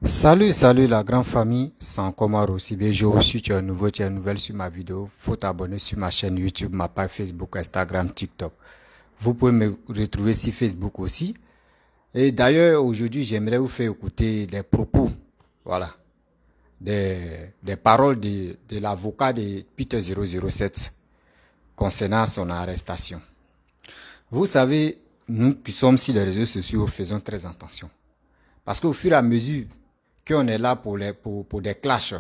Salut la grande famille, c'est encore moi aussi. Bien, je reçu, tu es nouveau, tu es nouvelle sur ma vidéo. Faut t'abonner sur ma chaîne YouTube, ma page Facebook, Instagram, TikTok. Vous pouvez me retrouver sur Facebook aussi. Et d'ailleurs, aujourd'hui, j'aimerais vous faire écouter les propos, voilà, des paroles de l'avocat de Peter 007 concernant son arrestation. Vous savez, nous qui sommes sur les réseaux sociaux, faisons très attention. Parce qu'au fur et à mesure qu'on est là pour des clashs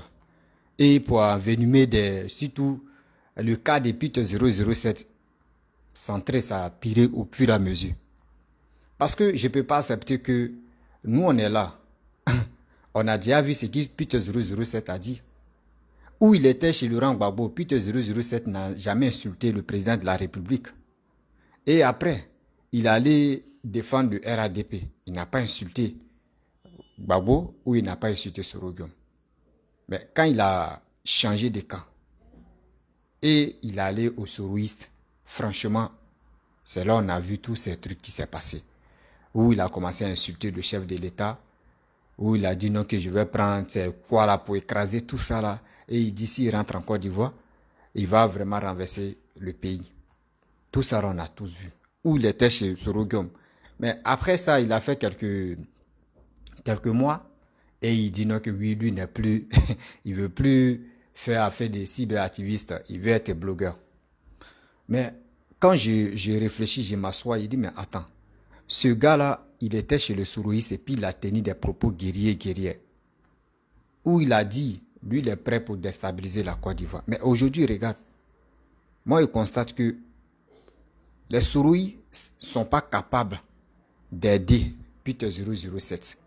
et pour envenimer surtout le cas de Peter 007, centré ça a piré au fur et à mesure. Parce que je ne peux pas accepter que nous on est là. On a déjà vu ce que Peter 007 a dit. Où il était chez Laurent Gbagbo, Peter 007 n'a jamais insulté le président de la République. Et après, il allait défendre le RADP. Il n'a pas insulté Gbagbo ou il n'a pas insulté Sorogium. Mais quand il a changé de camp et il est allé au Soroïste, franchement, c'est là où on a vu tous ces trucs qui s'est passé. Où il a commencé à insulter le chef de l'État, où il a dit non que je vais prendre quoi là pour écraser tout ça là. Et il dit s'il rentre en Côte d'Ivoire, il va vraiment renverser le pays. Tout ça on a tous vu. Où il était chez Sorogium. Mais après ça, il a fait quelques mois et il dit non que oui, lui n'est plus, il veut plus faire affaire des cyberactivistes, il veut être blogueur. Mais quand je réfléchis, je m'assois, il dit mais attends, ce gars-là, il était chez le Sourouis et puis il a tenu des propos guerriers, où il a dit, lui il est prêt pour déstabiliser la Côte d'Ivoire. Mais aujourd'hui, regarde, moi je constate que les Sourouis sont pas capables d'aider Peter 007.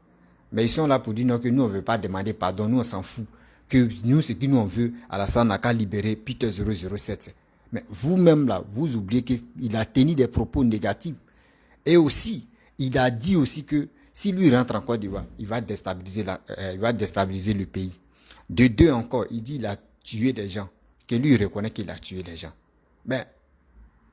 Mais ils sont là pour dire non, que nous on ne veut pas demander pardon, nous on s'en fout. Que nous, ce que nous on veut, Alassane n'a qu'à libérer Peter 007. Mais vous-même là, vous oubliez qu'il a tenu des propos négatifs. Et aussi, il a dit aussi que si lui rentre en Côte d'Ivoire, il va déstabiliser le pays. De deux encore, il dit qu'il a tué des gens. Que lui il reconnaît qu'il a tué des gens. Mais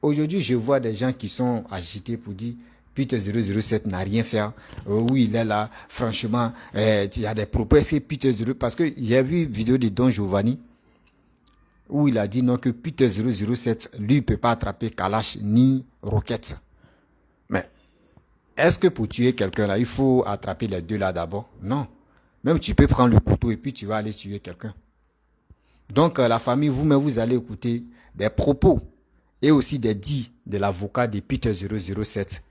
aujourd'hui, je vois des gens qui sont agités pour dire Peter 007 n'a rien fait. Oui, il est là. Franchement, il y a des propos. Est-ce que Peter 007... Parce que j'ai vu une vidéo de Don Giovanni où il a dit non que Peter 007, lui, ne peut pas attraper Kalash ni Rocket. Mais est-ce que pour tuer quelqu'un là, il faut attraper les deux là d'abord? Non. Même tu peux prendre le couteau et puis tu vas aller tuer quelqu'un. Donc la famille, vous-même, vous allez écouter des propos et aussi des dits de l'avocat de Peter 007.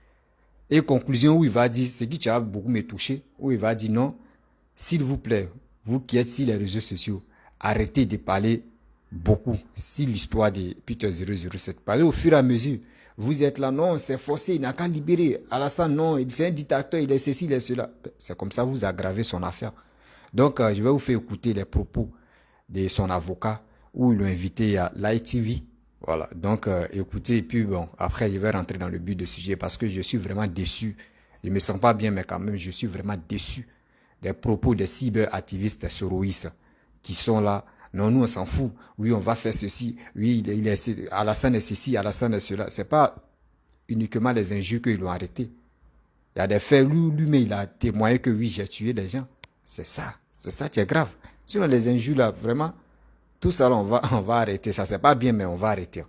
Et conclusion où il va dire, ce qui tu as beaucoup me touché, où il va dire non, s'il vous plaît, vous qui êtes sur les réseaux sociaux, arrêtez de parler beaucoup sur l'histoire de Peter 007. Parlez au fur et à mesure. Vous êtes là, non, c'est forcé, il n'a qu'à libérer. Alassane, non, c'est un dictateur, il est ceci, il est cela. C'est comme ça, vous aggravez son affaire. Donc, je vais vous faire écouter les propos de son avocat, où ils l'ont invité à l'ITV. Voilà, donc écoutez, et puis bon, après je vais rentrer dans le but du sujet parce que je suis vraiment déçu. Je me sens pas bien, mais quand même, je suis vraiment déçu des propos des cyberactivistes soroïstes qui sont là. Non, nous on s'en fout. Oui, on va faire ceci. Oui, Alassane est ceci, Alassane est cela. C'est pas uniquement les injures qu'ils l'ont arrêté. Il y a des faits, lui-même il a témoigné que oui, j'ai tué des gens. C'est ça qui est grave. Sinon les injures là, vraiment, tout ça, là, on va arrêter. Ça, c'est pas bien, mais on va arrêter.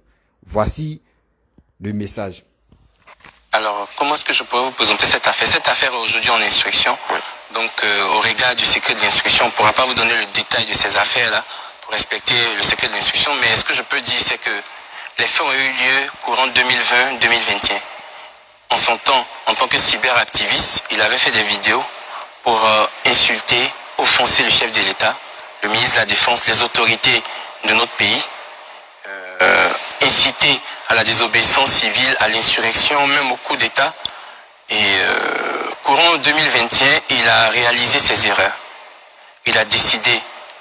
Voici le message. Alors, comment est-ce que je pourrais vous présenter cette affaire? Cette affaire est aujourd'hui en instruction. Donc, au regard du secret de l'instruction, on ne pourra pas vous donner le détail de ces affaires-là pour respecter le secret de l'instruction. Mais ce que je peux dire, c'est que les faits ont eu lieu courant 2020-2021. En son temps, en tant que cyberactiviste, il avait fait des vidéos pour insulter, offenser le chef de l'État, le ministre de la Défense, les autorités de notre pays, inciter à la désobéissance civile, à l'insurrection, même au coup d'État. Et courant 2021, il a réalisé ses erreurs. Il a décidé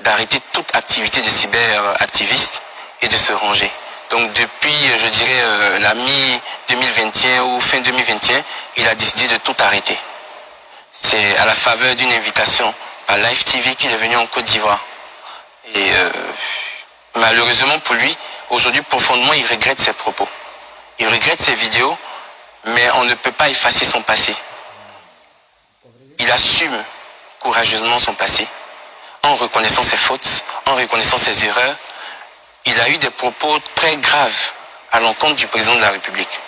d'arrêter toute activité de cyberactiviste et de se ranger. Donc depuis, je dirais, la mi-2021 ou fin 2021, il a décidé de tout arrêter. C'est à la faveur d'une invitation à Live TV qu'il est venu en Côte d'Ivoire. Et malheureusement pour lui, aujourd'hui profondément, il regrette ses propos. Il regrette ses vidéos, mais on ne peut pas effacer son passé. Il assume courageusement son passé, en reconnaissant ses fautes, en reconnaissant ses erreurs. Il a eu des propos très graves à l'encontre du président de la République.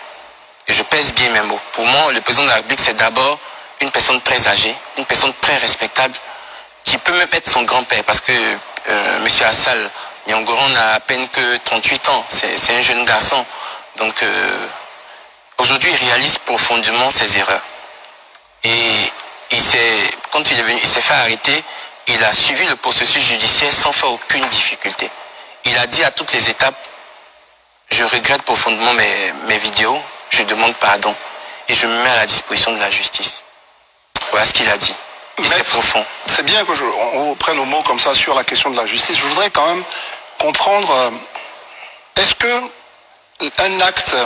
Et je pèse bien mes mots. Pour moi, le président de la République, c'est d'abord une personne très âgée, une personne très respectable, qui peut même être son grand-père, parce que M. Assal Nyangoran n'a à peine que 38 ans, c'est un jeune garçon. Donc aujourd'hui, il réalise profondément ses erreurs. Et quand il est venu, il s'est fait arrêter, il a suivi le processus judiciaire sans faire aucune difficulté. Il a dit à toutes les étapes, je regrette profondément mes vidéos, je demande pardon et je me mets à la disposition de la justice. Voilà ce qu'il a dit. Et c'est profond. C'est bien qu'on prenne nos mots comme ça sur la question de la justice. Je voudrais quand même comprendre, est-ce que un acte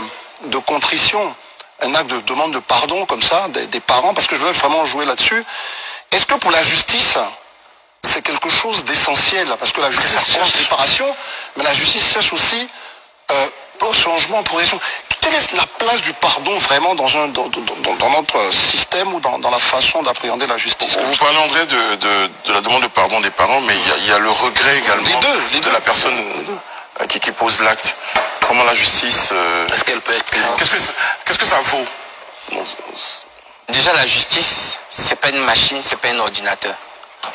de contrition, un acte de demande de pardon comme ça, des parents, parce que je veux vraiment jouer là-dessus, est-ce que pour la justice, c'est quelque chose d'essentiel? Parce que la justice cherche réparation, mais la justice cherche aussi changement, progression. Quelle est la place du pardon vraiment dans notre système ou dans la façon d'appréhender la justice? Vous parlez, André, de la demande de pardon des parents, mais il y a le regret également les deux, de la personne qui pose l'acte. Comment la justice... Est-ce qu'elle peut être... Qu'est-ce que ça vaut? Déjà, la justice, c'est pas une machine, c'est pas un ordinateur.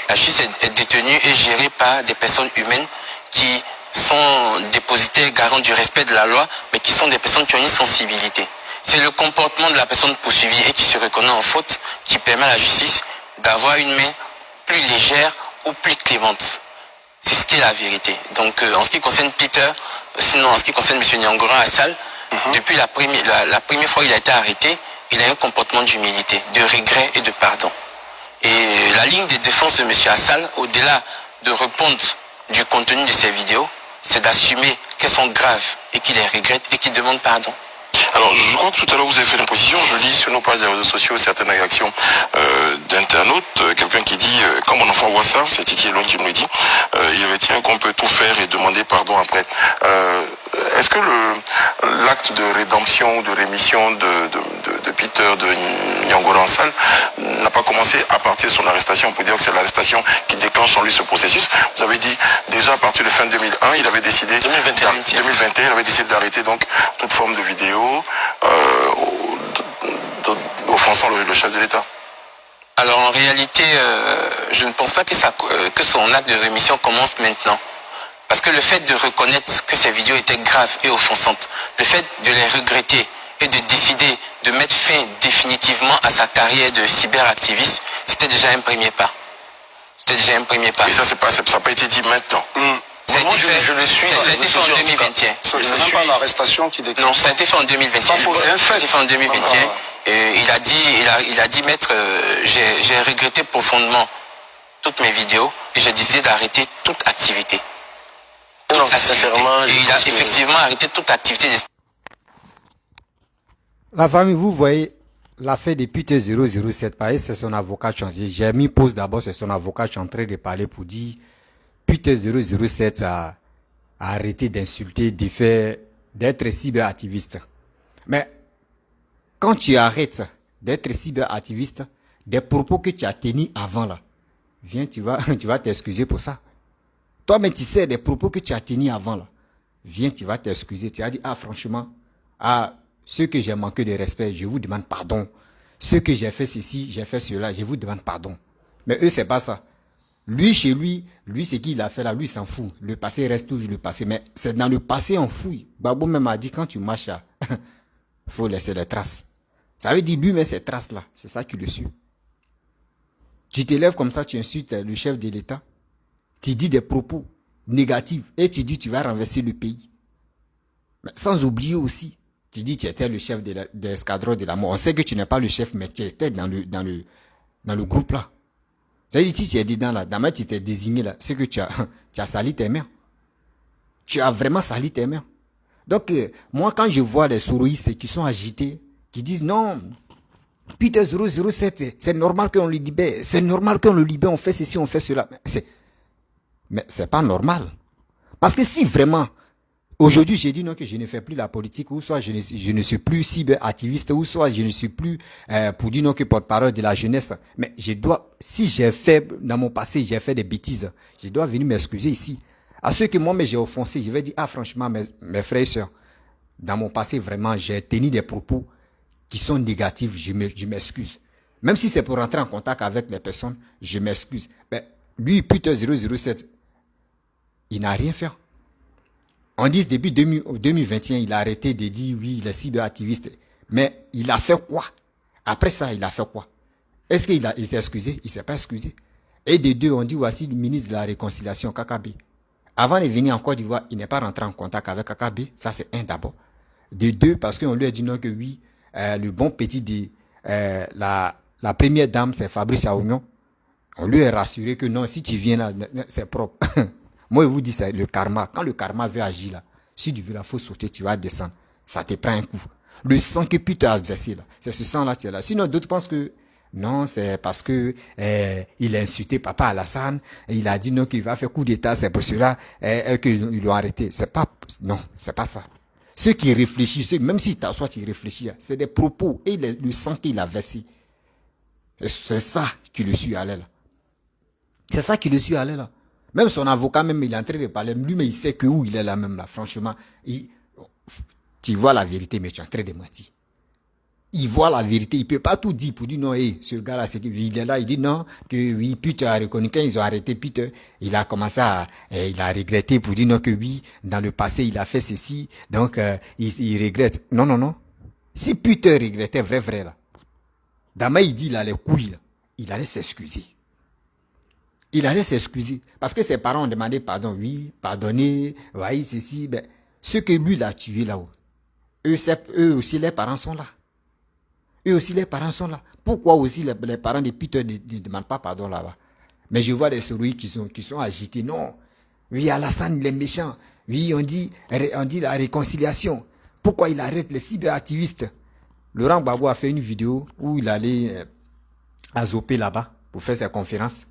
La justice est détenue et gérée par des personnes humaines qui sont dépositaires, garants du respect de la loi, mais qui sont des personnes qui ont une sensibilité. C'est le comportement de la personne poursuivie et qui se reconnaît en faute qui permet à la justice d'avoir une main plus légère ou plus clémente. C'est ce qui est la vérité. Donc en ce qui concerne Peter, sinon en ce qui concerne M. Nyangoran Assal, depuis la première fois qu'il a été arrêté, il a un comportement d'humilité, de regret et de pardon. Et la ligne de défense de M. Assal, au-delà de répondre du contenu de ses vidéos, c'est d'assumer qu'elles sont graves et qu'il les regrette et qu'il demande pardon. Alors, je crois que tout à l'heure vous avez fait une position, je lis sur nos pages des réseaux sociaux certaines réactions d'internautes, quelqu'un qui dit, quand mon enfant voit ça, c'est Titi Elon qui me le dit, il retient qu'on peut tout faire et demander pardon après. Est-ce que l'acte de rédemption, de rémission de Peter, de Nyangoran Assal, n'a pas commencé à partir de son arrestation? On peut dire que c'est l'arrestation qui déclenche en lui ce processus. Vous avez dit, déjà à partir de fin 2001, il avait décidé... 2021, il avait décidé d'arrêter donc toute forme de vidéo offensant le chef de l'État. Alors en réalité, je ne pense pas que son acte de rémission commence maintenant. Parce que le fait de reconnaître que ces vidéos étaient graves et offensantes, le fait de les regretter et de décider de mettre fin définitivement à sa carrière de cyberactiviste, c'était déjà un premier pas. C'était déjà un premier pas. Et ça n'a pas été dit maintenant. Moi, je le suis. Ça a été fait en 2021. C'est même pas l'arrestation qui déclenche. Non, ça a été fait en 2021. C'est un fait. Ça a été fait en 2021. Et il a dit, maître, j'ai regretté profondément toutes mes vidéos et j'ai décidé d'arrêter toute activité. Non, sincèrement, et il a effectivement arrêté toute activité. La famille, vous voyez, l'affaire de Peter 007, c'est son avocat. J'ai mis pause d'abord, c'est son avocat qui est en train de parler pour dire Peter 007 a arrêté d'insulter, d'être cyberactiviste. Mais quand tu arrêtes d'être cyberactiviste, des propos que tu as tenus avant là, viens, tu vas t'excuser pour ça. Toi-même, tu sais des propos que tu as tenus avant là. Viens, tu vas t'excuser. Tu as dit, franchement, ceux que j'ai manqué de respect, je vous demande pardon. Ceux que j'ai fait ceci, j'ai fait cela, je vous demande pardon. Mais eux, c'est pas ça. Lui, chez lui, ce qu'il a fait là, lui, il s'en fout. Le passé reste toujours le passé. Mais c'est dans le passé, on fouille. Babou même a dit, quand tu marches là, faut laisser les traces. Ça veut dire, lui, mais ces traces-là, c'est ça tu le suis. Tu t'élèves comme ça, tu insultes le chef de l'État. Tu dis des propos négatifs et tu dis tu vas renverser le pays. Mais sans oublier aussi, tu dis tu étais le chef de l'escadron de la mort. On sait que tu n'es pas le chef, mais tu étais dans le groupe là. Ça veut dire si tu es dedans là, dans tu t'es désigné là, c'est que tu as sali tes mains. Tu as vraiment sali tes mains. Donc moi quand je vois les soroïstes qui sont agités, qui disent non, Peter 007, c'est normal qu'on le libère, c'est normal qu'on le libère, on fait ceci, on fait cela. Mais c'est pas normal. Parce que si vraiment, Aujourd'hui, j'ai dit non que je ne fais plus la politique, ou soit je ne suis plus cyberactiviste, ou soit je ne suis plus pour dire non que porte-parole de la jeunesse. Mais je dois, si j'ai fait, dans mon passé, j'ai fait des bêtises, je dois venir m'excuser ici. À ceux que moi, j'ai offensé, je vais dire, ah franchement, mes frères et sœurs, dans mon passé, vraiment, j'ai tenu des propos qui sont négatifs, je m'excuse. Même si c'est pour rentrer en contact avec les personnes, je m'excuse. Mais lui, Peter 007, il n'a rien fait. On dit depuis 2021, il a arrêté de dire oui, il est cyberactiviste. Mais il a fait quoi? Après ça, il a fait quoi? Est-ce qu'il s'est excusé? Il ne s'est pas excusé. Et des deux, on dit voici le ministre de la Réconciliation, Kakabe. Avant de venir en Côte d'Ivoire, il n'est pas rentré en contact avec Kakabe. Ça, c'est un d'abord. De deux, parce qu'on lui a dit non que oui, le bon petit de la première dame, c'est Fabrice Aounion. On lui a rassuré que non, si tu viens là, c'est propre. Moi, je vous dis, c'est le karma. Quand le karma veut agir là, si tu veux la faut sauter, tu vas descendre. Ça te prend un coup. Le sang que Peter a versé là, c'est ce sang là qui est là. Sinon, d'autres pensent que non, c'est parce que il a insulté Papa Alassane, et il a dit non qu'il va faire coup d'état, c'est pour cela qu'ils l'ont arrêté. C'est pas, non, c'est pas ça. Ceux qui réfléchissent, même si t'assois, tu réfléchis, c'est des propos et le sang qu'il a versé. C'est ça qui le suit allé là. C'est ça qui le suit allé là. Même son avocat, même, il est en train de parler. Lui, mais il sait que où il est là même là. Franchement, tu vois la vérité, mais tu es en train de mentir. Il voit la vérité. Il peut pas tout dire pour dire non, hey, ce gars-là, il est là, il dit non, que oui, Peter a reconnu. Quand ils ont arrêté Peter, il a commencé il a regretté pour dire non, que oui, dans le passé, il a fait ceci. Donc, il regrette. Non, non, non. Si Peter regrettait vrai, là, Dama, il dit, il a les couilles, là. Il allait s'excuser. Il allait s'excuser. Parce que ses parents ont demandé pardon. Oui, pardonnez, voyez ceci. Ben, ceux que lui l'a tué là-haut, eux aussi, les parents sont là. Eux aussi, les parents sont là. Pourquoi aussi les parents de Peter ne demandent pas pardon là-bas? Mais je vois des souris qui sont agités. Non. Oui, Alassane, il est méchant. Oui, on dit la réconciliation. Pourquoi il arrête les cyberactivistes? Laurent Gbagbo a fait une vidéo où il allait à Zopé là-bas pour faire sa conférence.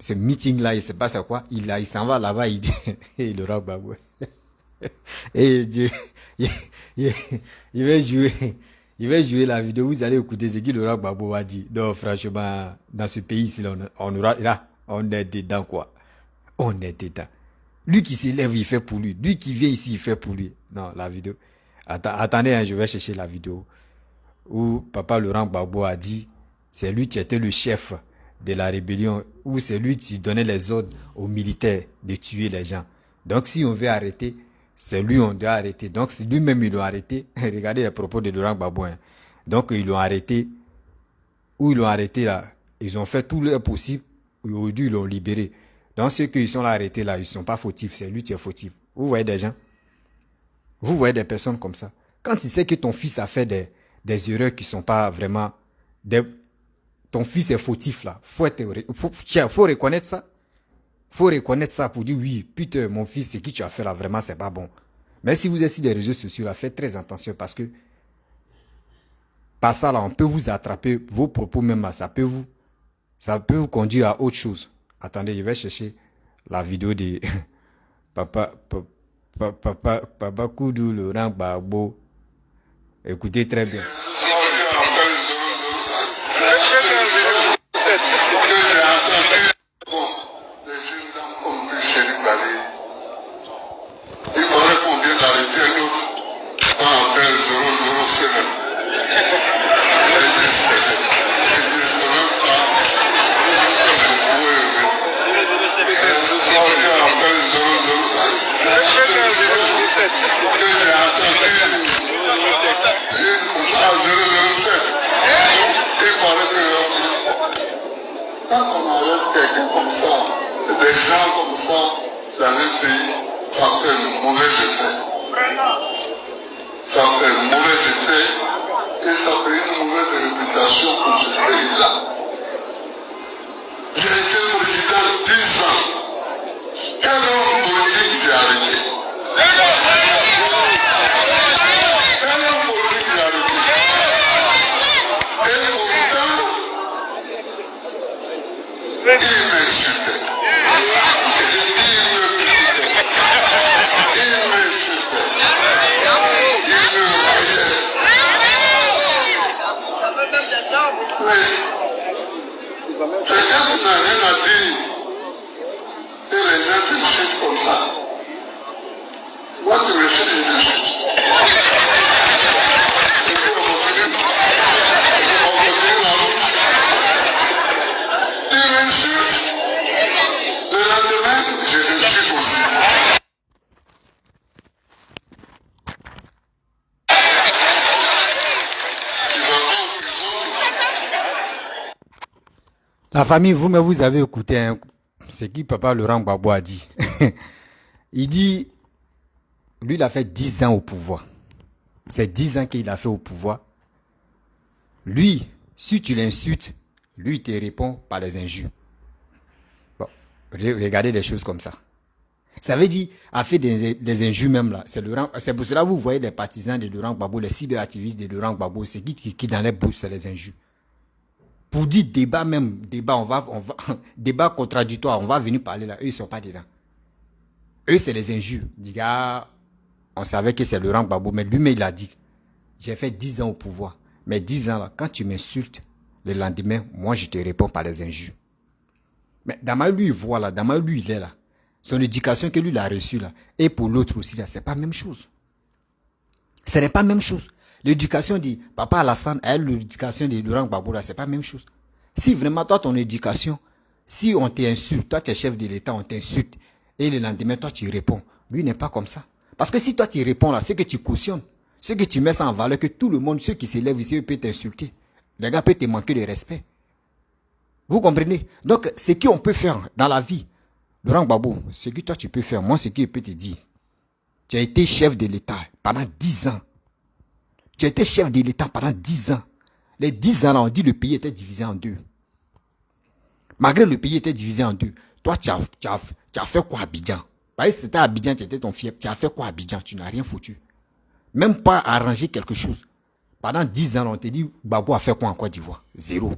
Ce meeting-là, il ne sait pas c'est quoi. Il s'en va là-bas, il dit, hey, Laurent Gbagbo. Et Dieu, il va jouer la vidéo. Vous allez écouter ce que Laurent Gbagbo a dit. Donc, franchement, dans ce pays-ci, on est dedans, quoi. On est dedans. Lui qui s'élève, il fait pour lui. Lui qui vient ici, il fait pour lui. Non, la vidéo. Attendez, hein, je vais chercher la vidéo où papa Laurent Gbagbo a dit, c'est lui qui était le chef de la rébellion, où c'est lui qui donnait les ordres aux militaires de tuer les gens. Donc si on veut arrêter, c'est lui on doit arrêter. Donc c'est lui-même ils l'ont arrêté. Regardez les propos de Laurent Gbagbo. Hein. Donc ils l'ont arrêté. Où ils l'ont arrêté là, ils ont fait tout le possible. Aujourd'hui ils l'ont libéré. Donc ceux qui sont là arrêtés là, ils ne sont pas fautifs. C'est lui qui est fautif. Vous voyez des gens? Vous voyez des personnes comme ça. Quand tu sais que ton fils a fait des erreurs qui ne sont pas vraiment... Ton fils est fautif là. Faut reconnaître ça. Faut reconnaître ça pour dire oui, putain, mon fils, ce que tu as fait là, vraiment, c'est pas bon. Mais si vous êtes sur des réseaux sociaux là, faites très attention parce que par ça là, on peut vous attraper, vos propos même là, ça peut vous conduire à autre chose. Attendez, je vais chercher la vidéo de Papa Koudou Laurent Gbagbo. Écoutez très bien. Quand on arrête quelqu'un comme ça, des gens comme ça dans un pays, ça fait un mauvais effet. Ça fait un mauvais effet et ça fait une mauvaise réputation pour ce pays-là. Il a été président 10 ans. Quel homme politique qui a arrêté? Quel homme politique qui a arrêté? Et pourtant, il m'insultait. Il m'insultait. elle n'a rien à dire. Et les gens t'insultent comme ça. Moi, tu me chutes, je t'insulte. Et puis on continue la route. Tu m'insultes. Le lendemain, je t'insulte aussi. Tu vas pas en prison. La famille, vous-même, vous avez écouté hein, ce que papa Laurent Gbagbo a dit. Il dit, lui, il a fait 10 ans au pouvoir. C'est 10 ans qu'il a fait au pouvoir. Lui, si tu l'insultes, lui, il te répond par les injures. Bon, regardez des choses comme ça. Ça veut dire, a fait des injures même là. C'est pour cela que vous voyez les partisans de Laurent Gbagbo, les cyberactivistes de Laurent Gbagbo, c'est qui dans les bouches, c'est les injures. Pour dire débat même, on va débat contradictoire, on va venir parler là, eux ils sont pas dedans. Eux c'est les injures. Les gars, on savait que c'est Laurent Gbagbo, mais lui-même il a dit, j'ai fait 10 ans au pouvoir, mais 10 ans là, quand tu m'insultes, le lendemain, moi je te réponds par les injures. Mais Dama lui il voit là, Dama lui il est là. Son éducation que lui il a reçue là, et pour l'autre aussi là, c'est pas la même chose. Ce n'est pas la même chose. L'éducation de Papa Alassane et l'éducation de Laurent Gbagbo là, c'est pas la même chose. Si vraiment toi ton éducation, si on t'insulte, toi tu es chef de l'État, on t'insulte, et le lendemain toi tu réponds, lui n'est pas comme ça. Parce que si toi tu réponds là, c'est que tu cautionnes, c'est que tu mets ça en valeur, que tout le monde, ceux qui s'élèvent ici, peuvent t'insulter. Les gars peuvent te manquer de respect. Vous comprenez? Donc, ce qu'on peut faire dans la vie, Laurent Gbagbo, ce que toi tu peux faire, moi ce que je peux te dire, tu as été chef de l'État pendant 10 ans. Tu as été chef de l'État pendant 10 ans. Les 10 ans là, on dit que le pays était divisé en deux. Malgré le pays était divisé en deux, toi tu as fait quoi à Abidjan? Parce que c'était à Abidjan, tu étais ton fief, tu as fait quoi à Abidjan? Tu n'as rien foutu. Même pas arranger quelque chose. Pendant 10 ans, on te dit, Gbagbo a fait quoi en Côte d'Ivoire? Zéro.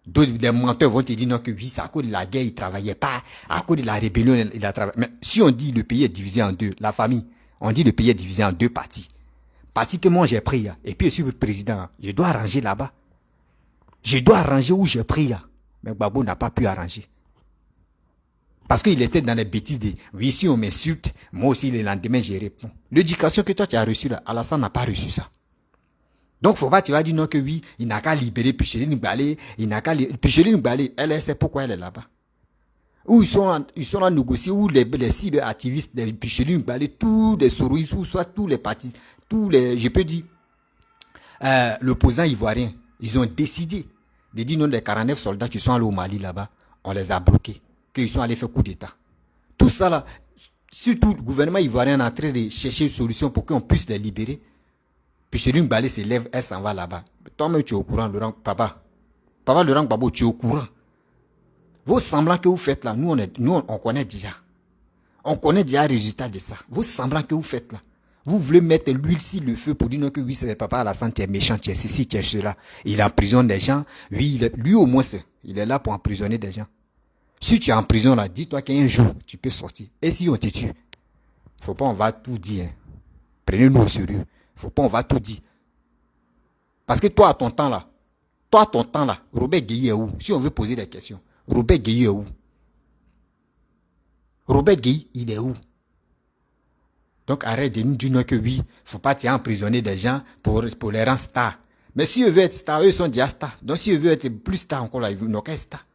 D'autres, les menteurs vont te dire non, que oui, c'est à cause de la guerre, il ne travaillait pas. À cause de la rébellion, il a travaillé. Mais si on dit le pays est divisé en deux, la famille, on dit le pays est divisé en deux parties. Partie que moi j'ai pris, et puis je suis le président, je dois arranger là-bas. Je dois arranger où j'ai pris. Mais Gbagbo n'a pas pu arranger. Parce qu'il était dans les bêtises de, oui, si on m'insulte, moi aussi le lendemain je réponds. L'éducation que toi tu as reçue là, Alassane n'a pas reçu ça. Donc faut pas, tu vas dire non que oui, il n'a qu'à libérer Picheline Ngbale, il n'a qu'à libérer, Picheline Ngbale, elle sait pourquoi elle est là-bas. Où ils sont à négocier, où les cyberactivistes, les Picheline Ngbale, tous les soroïstes, ou soit tous les partis, tous les, je peux dire, l'opposant ivoirien, ils ont décidé de dire non, les 49 soldats qui sont allés au Mali là-bas, on les a bloqués, qu'ils sont allés faire coup d'État. Tout ça là, surtout le gouvernement ivoirien est en train de chercher une solution pour qu'on puisse les libérer. Puis Picheline Ngbale se lève, elle s'en va là-bas. Toi-même tu es au courant, Laurent, papa Laurent Gbagbo, tu es au courant. Vos semblants que vous faites là, nous on connaît déjà. On connaît déjà le résultat de ça. Vos semblants que vous faites là. Vous voulez mettre l'huile sur le feu pour dire non que oui, c'est le papa Alassane, tu es méchant, tu es ceci, tu es cela. Il emprisonne des gens. Oui, lui au moins, il est là pour emprisonner des gens. Si tu es en prison là, dis-toi qu'un jour, tu peux sortir. Et si on te tue, faut pas on va tout dire. Hein. Prenez-nous au sérieux. Faut pas on va tout dire. Parce que toi, à ton temps là, Robert Gueye est où? Si on veut poser des questions, Robert Gueye est où? Robert Gueye, il est où? Donc arrête de nous dire que oui, faut pas emprisonner des gens pour les rendre stars. Mais si eux veulent être stars, eux sont déjà stars. Donc si eux veulent être plus stars encore là, ils n'ont qu'à être stars.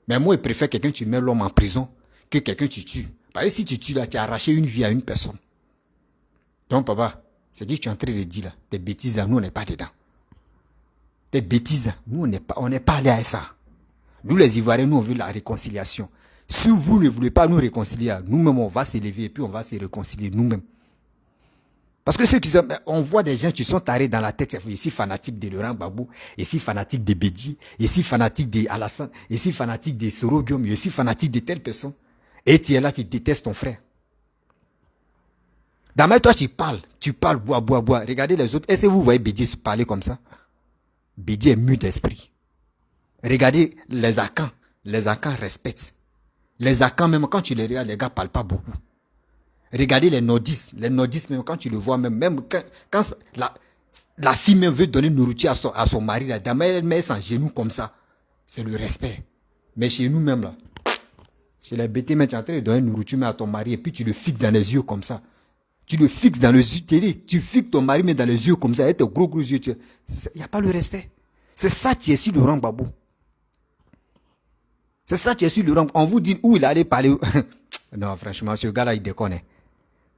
Mais moi, je préfère quelqu'un tu mets l'homme en prison que quelqu'un tu tues. Parce que si tu tues là, tu as arraché une vie à une personne. Donc papa, c'est ce que tu es en train de dire là. Tes bêtises là, nous on n'est pas dedans. Tes bêtises là, nous on n'est pas allé à ça. Nous les Ivoiriens, nous on veut la réconciliation. Si vous ne voulez pas nous réconcilier, nous-mêmes, on va s'élever et puis on va se réconcilier nous-mêmes. Parce que ceux qui sont, on voit des gens qui sont tarés dans la tête, ici fanatiques de Laurent Gbagbo, ici fanatiques de Bédi, ici fanatiques de Alassane, ici fanatiques de Soro Guillaume, ici fanatiques de telle personne. Et tu es là, tu détestes ton frère. D'abord, toi, tu parles, bois. Regardez les autres. Est-ce que vous voyez Bédi parler comme ça? Bédi est mu d'esprit. Regardez les Akans respectent. Les Akans, même quand tu les regardes, les gars ne parlent pas beaucoup. Regardez les nordistes, même quand tu le vois, même quand la fille même veut donner nourriture à son mari, la dame, elle met son genou comme ça. C'est le respect. Mais chez nous même là, chez les bêtés, mais tu es en train de donner une nourriture à ton mari et puis tu le fixes dans les yeux comme ça. Tu le fixes dans les yeux, tu fixes ton mari mais dans les yeux comme ça, avec tes gros yeux. Il n'y a pas le respect. C'est ça qui est sur Laurent Gbagbo. C'est ça qui est sur Laurent. On vous dit où il allait parler. Non, franchement, ce gars-là, il déconne.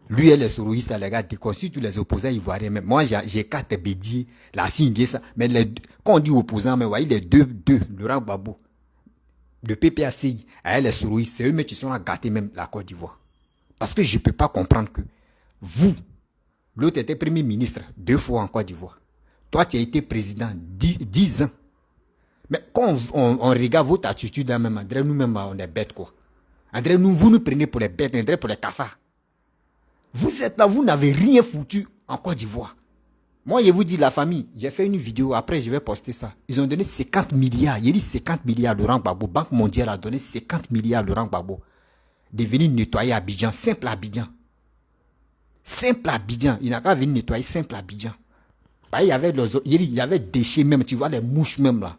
Lui et les soroïstes, les gars, déconne. Si tu les opposants ivoiriens, même moi, j'ai 4 bédiers, la fille, ça. Mais quand on dit opposants, mais voyez, les deux, Laurent Gbagbo, le PPACI, les soroïstes, c'est eux-mêmes qui sont à gâter même la Côte d'Ivoire. Parce que je ne peux pas comprendre que vous, l'autre était premier ministre 2 fois en Côte d'Ivoire. Toi, tu as été président 10 ans. Mais quand on regarde votre attitude, même, André, nous-mêmes, on est bêtes, quoi. André, vous nous prenez pour les bêtes, André, pour les cafards. Vous êtes là, vous n'avez rien foutu en Côte d'Ivoire. Moi, je vous dis, la famille, j'ai fait une vidéo, après, je vais poster ça. Ils ont donné 50 milliards. Il a dit 50 milliards de Laurent Gbagbo. Banque mondiale a donné 50 milliards de Laurent Gbagbo. De venir nettoyer Abidjan, simple Abidjan. Simple Abidjan. Il n'a qu'à venir nettoyer simple Abidjan. Bah, il y avait des déchets même, tu vois, les mouches même là.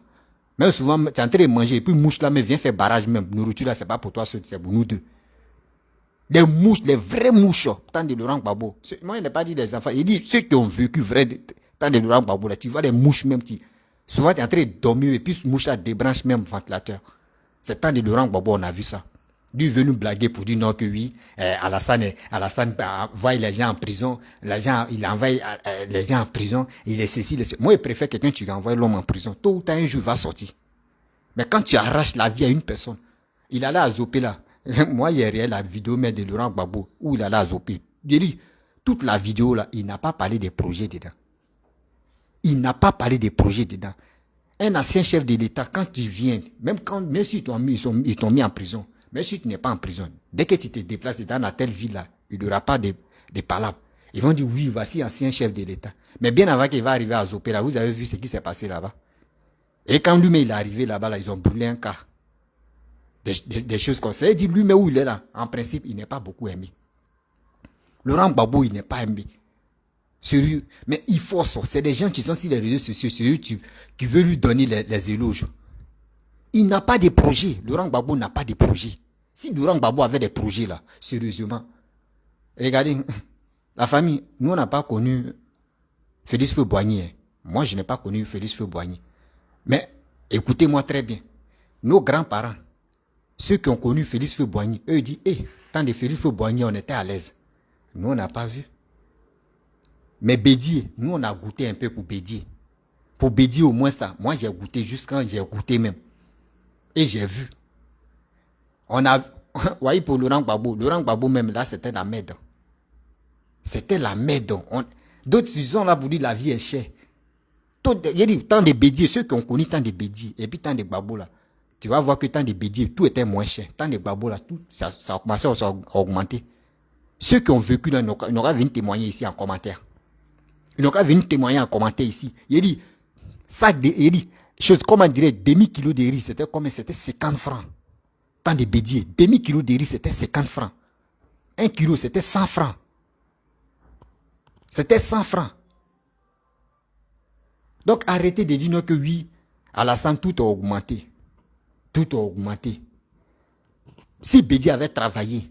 Même souvent, tu es en train de manger, et puis mouche là, mais viens faire barrage même. Nourriture là, c'est pas pour toi, c'est pour nous deux. Les mouches, les vraies mouches, tant de Laurent Gbagbo. Moi, il n'a pas dit des enfants. Il dit ceux qui ont vécu vrai, tant de Laurent Gbagbo là, tu vois les mouches même. Souvent, tu es en train de dormir, et puis ce mouche là débranche même le ventilateur. C'est tant de Laurent Gbagbo, on a vu ça. Lui est venu blaguer pour dire non que oui, Alassane envoie les gens en prison, il envoie les gens en prison, il est ceci, moi je préfère quelqu'un qui envoie l'homme en prison, tôt ou tard un jour il va sortir. Mais quand tu arraches la vie à une personne, il allait à Zopé là, moi il y a la vidéo mais de Laurent Gbagbo, où il allait à Zopé, je dis, toute la vidéo là, il n'a pas parlé des projets dedans. Il n'a pas parlé des projets dedans. Un ancien chef de l'État, quand tu viens, même si ils t'ont mis en prison, mais si tu n'es pas en prison, dès que tu te déplaces dans telle ville-là, il n'y aura pas de palabres. Ils vont dire, oui, voici ancien chef de l'État. Mais bien avant qu'il va arriver à Zopé, là, vous avez vu ce qui s'est passé là-bas. Et quand lui-même il est arrivé là-bas, là, ils ont brûlé un cas. Des choses comme ça. Il dit, lui-même où il est là, en principe, il n'est pas beaucoup aimé. Laurent Gbagbo, il n'est pas aimé. Sérieux. Mais il faut ça. C'est des gens qui sont sur les réseaux sociaux, sérieux, qui veulent lui donner les éloges. Il n'a pas de projet. Laurent Gbagbo n'a pas de projet. Si Laurent Gbagbo avait des projets là, sérieusement, regardez, la famille, nous on n'a pas connu Félix Houphouët-Boigny. Moi je n'ai pas connu Félix Houphouët-Boigny. Mais écoutez-moi très bien. Nos grands-parents, ceux qui ont connu Félix Houphouët-Boigny, eux disent, tant de Félix Houphouët-Boigny, on était à l'aise. Nous on n'a pas vu. Mais Bédier, nous on a goûté un peu pour Bédier. Pour Bédier au moins ça, moi j'ai goûté jusqu'à j'ai goûté même. Et j'ai vu. On a, voyez pour Laurent Gbagbo même là, c'était la merde. C'était la merde. D'autres ils sont là pour dire la vie est chère. Il y a tant de bédiers, ceux qui ont connu tant de bédiers, et puis tant de Gbagbo là, tu vas voir que tant de bédiers, tout était moins cher. Tant de Gbagbo là, tout, ça a commencé à augmenter. Ceux qui ont vécu là, ils n'auraient venir témoigner ici en commentaire. Ils n'auraient venir témoigner en commentaire ici. Il dit, chose, comment dirait, demi-kilo de riz, c'était combien? C'était 50 francs. Tant de bédiers. Demi-kilo de riz, c'était 50 francs. 1 kilo, c'était 100 francs. C'était 100 francs. Donc, arrêtez de dire non que oui, Alassane, tout a augmenté. Tout a augmenté. Si Bédier avait travaillé,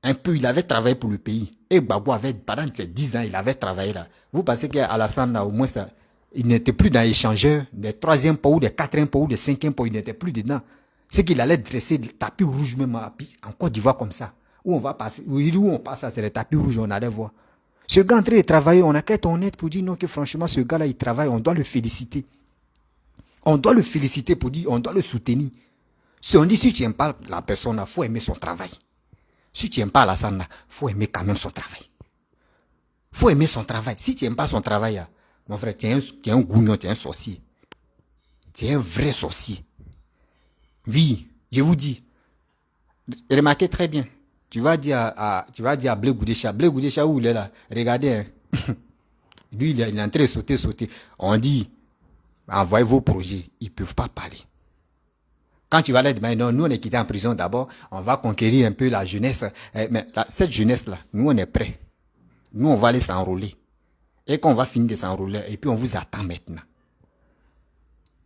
un peu, il avait travaillé pour le pays. Et Gbagbo avait, pendant ces 10 ans, il avait travaillé là. Vous pensez qu'Alassane, au moins, ça, il n'était plus dans l'échangeur, des 3e pas ou des 4e pas ou des 5e pas, il n'était plus dedans. C'est qu'il allait dresser le tapis rouge même en Côte d'Ivoire comme ça. Où on va passer, où on passe, c'est le tapis rouge, on allait voir. Ce gars en train de travailler, on a qu'à être honnête pour dire non que franchement, ce gars-là, il travaille, on doit le féliciter. On doit le féliciter pour dire, on doit le soutenir. Si on dit, si tu n'aimes pas la personne, il faut aimer son travail. Si tu n'aimes pas Alassane, il faut aimer quand même son travail. Il faut aimer son travail. Si tu n'aimes pas son travail, mon frère, tu es un gougnon, tu es un sorcier. Tu es un vrai sorcier. Oui, je vous dis. Remarquez très bien. Tu vas dire à Blé Goudécha. Blé Goudécha, où il est là? Regardez. Hein. Lui, il est en train de sauter. On dit, envoyez vos projets. Ils ne peuvent pas parler. Quand tu vas leur dire, non, nous on est quittés en prison d'abord, on va conquérir un peu la jeunesse. Mais cette jeunesse-là, nous on est prêts. Nous on va aller s'enrôler. Et quand on va finir de s'enrôler, et puis on vous attend maintenant.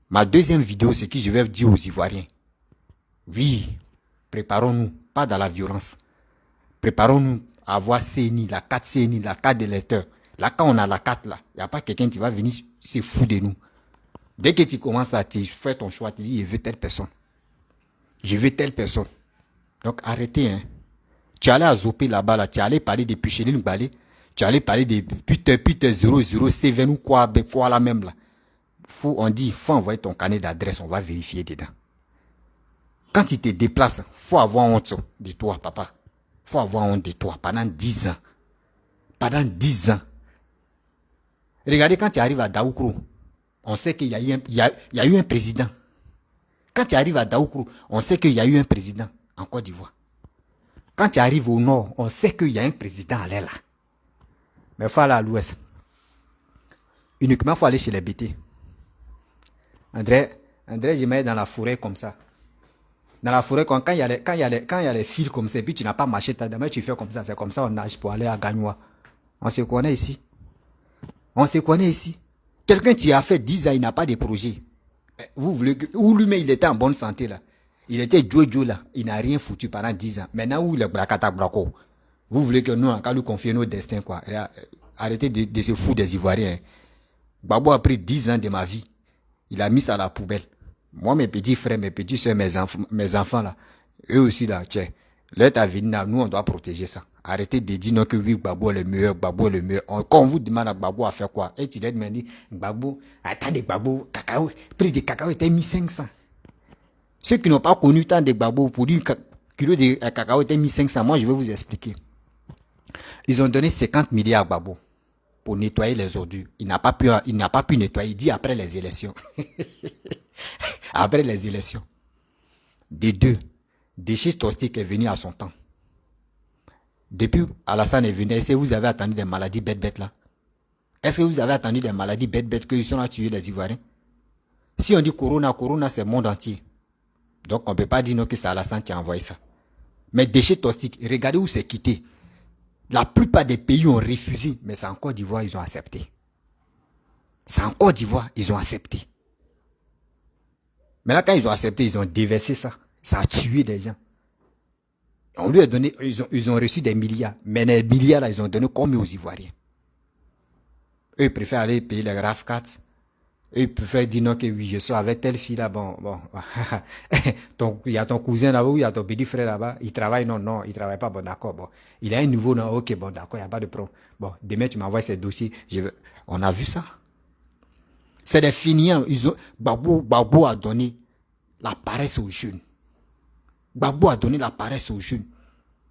Ma deuxième vidéo, c'est que je vais dire aux Ivoiriens. Oui, préparons-nous, pas dans la violence. Préparons-nous à avoir CNI, la carte CNI, la carte d'électeur. Là, quand on a la carte, là, il n'y a pas quelqu'un qui va venir se foutre de nous. Dès que tu commences à faire ton choix, tu dis, je veux telle personne. Je veux telle personne. Donc, arrêtez, hein. Tu allais à Zopé là-bas, là, tu allais parler de Picheline Balé, tu allais parler de putain 00 Steven ou quoi là même, là. On dit, faut envoyer ton carnet d'adresse, on va vérifier dedans. Quand tu te déplaces, faut avoir honte de toi, papa. Faut avoir honte de toi pendant 10 ans. Pendant 10 ans. Regardez, quand tu arrives à Daoukro, on sait qu'il y a eu un président. Quand tu arrives à Daoukro, on sait qu'il y a eu un président en Côte d'Ivoire. Quand tu arrives au nord, on sait qu'il y a un président à l'aile là. Mais il faut aller à l'ouest. Uniquement, il faut aller chez les BT. André, je mets dans la forêt comme ça. Dans la forêt, quand il y a les fils comme ça, et puis tu n'as pas marché ta dame, tu fais comme ça. C'est comme ça on nage pour aller à Gagnoua. On se connaît ici. On se connaît ici. Quelqu'un qui a fait 10 ans, il n'a pas de projet. Vous voulez que... Ou lui-même, il était en bonne santé là. Il était Jojo là. Il n'a rien foutu pendant 10 ans. Maintenant, où il est Brakata Brako? Vous voulez que nous, on lui confier nos destins, quoi. Arrêtez de se foutre des Ivoiriens. Gbagbo a pris 10 ans de ma vie. Il a mis ça à la poubelle. Moi, mes petits frères, mes petites soeurs, mes enfants là, eux aussi là, tiens, leur avenir, nous, on doit protéger ça. Arrêtez de dire non que oui, Gbagbo est le meilleur, Gbagbo est le meilleur. Quand on vous demande à Gbagbo à faire quoi? Et tu leur demandes, Gbagbo, attendez, Gbagbo, cacao, prix de cacao était 1500. Ceux qui n'ont pas connu tant de Gbagbo, pour dire kilo de cacao était 1500, moi je vais vous expliquer. Ils ont donné 50 milliards à Gbagbo pour nettoyer les ordures. Il n'a pas pu nettoyer, il dit après les élections. Après les élections. De deux, Déchets Tostic est venu à son temps. Depuis Alassane est venu, est-ce que vous avez attendu des maladies bêtes là? Est-ce que vous avez attendu des maladies bêtes qu'ils sont là tuer les Ivoiriens? Si on dit Corona, c'est le monde entier. Donc on ne peut pas dire non que c'est Alassane qui a envoyé ça. Mais Déchets Tostic, regardez où c'est quitté. La plupart des pays ont refusé, mais c'est en Côte d'Ivoire, ils ont accepté. C'est en Côte d'Ivoire, ils ont accepté. Mais là, quand ils ont accepté, ils ont déversé ça. Ça a tué des gens. On lui a donné, ils ont reçu des milliards. Mais les milliards, là, ils ont donné combien aux Ivoiriens? Eux, ils préfèrent aller payer les RAF4. Eux, ils préfèrent dire non que oui, je suis avec telle fille là, bon. Il y a ton cousin là-bas, il y a ton petit frère là-bas. Il travaille, non, il travaille pas, bon, d'accord, bon. Il a un niveau, non, ok, bon, d'accord, il n'y a pas de problème. Bon, demain, tu m'envoies ces dossiers. On a vu ça. C'est des finiants. Gbagbo a donné la paresse aux jeunes. Gbagbo a donné la paresse aux jeunes.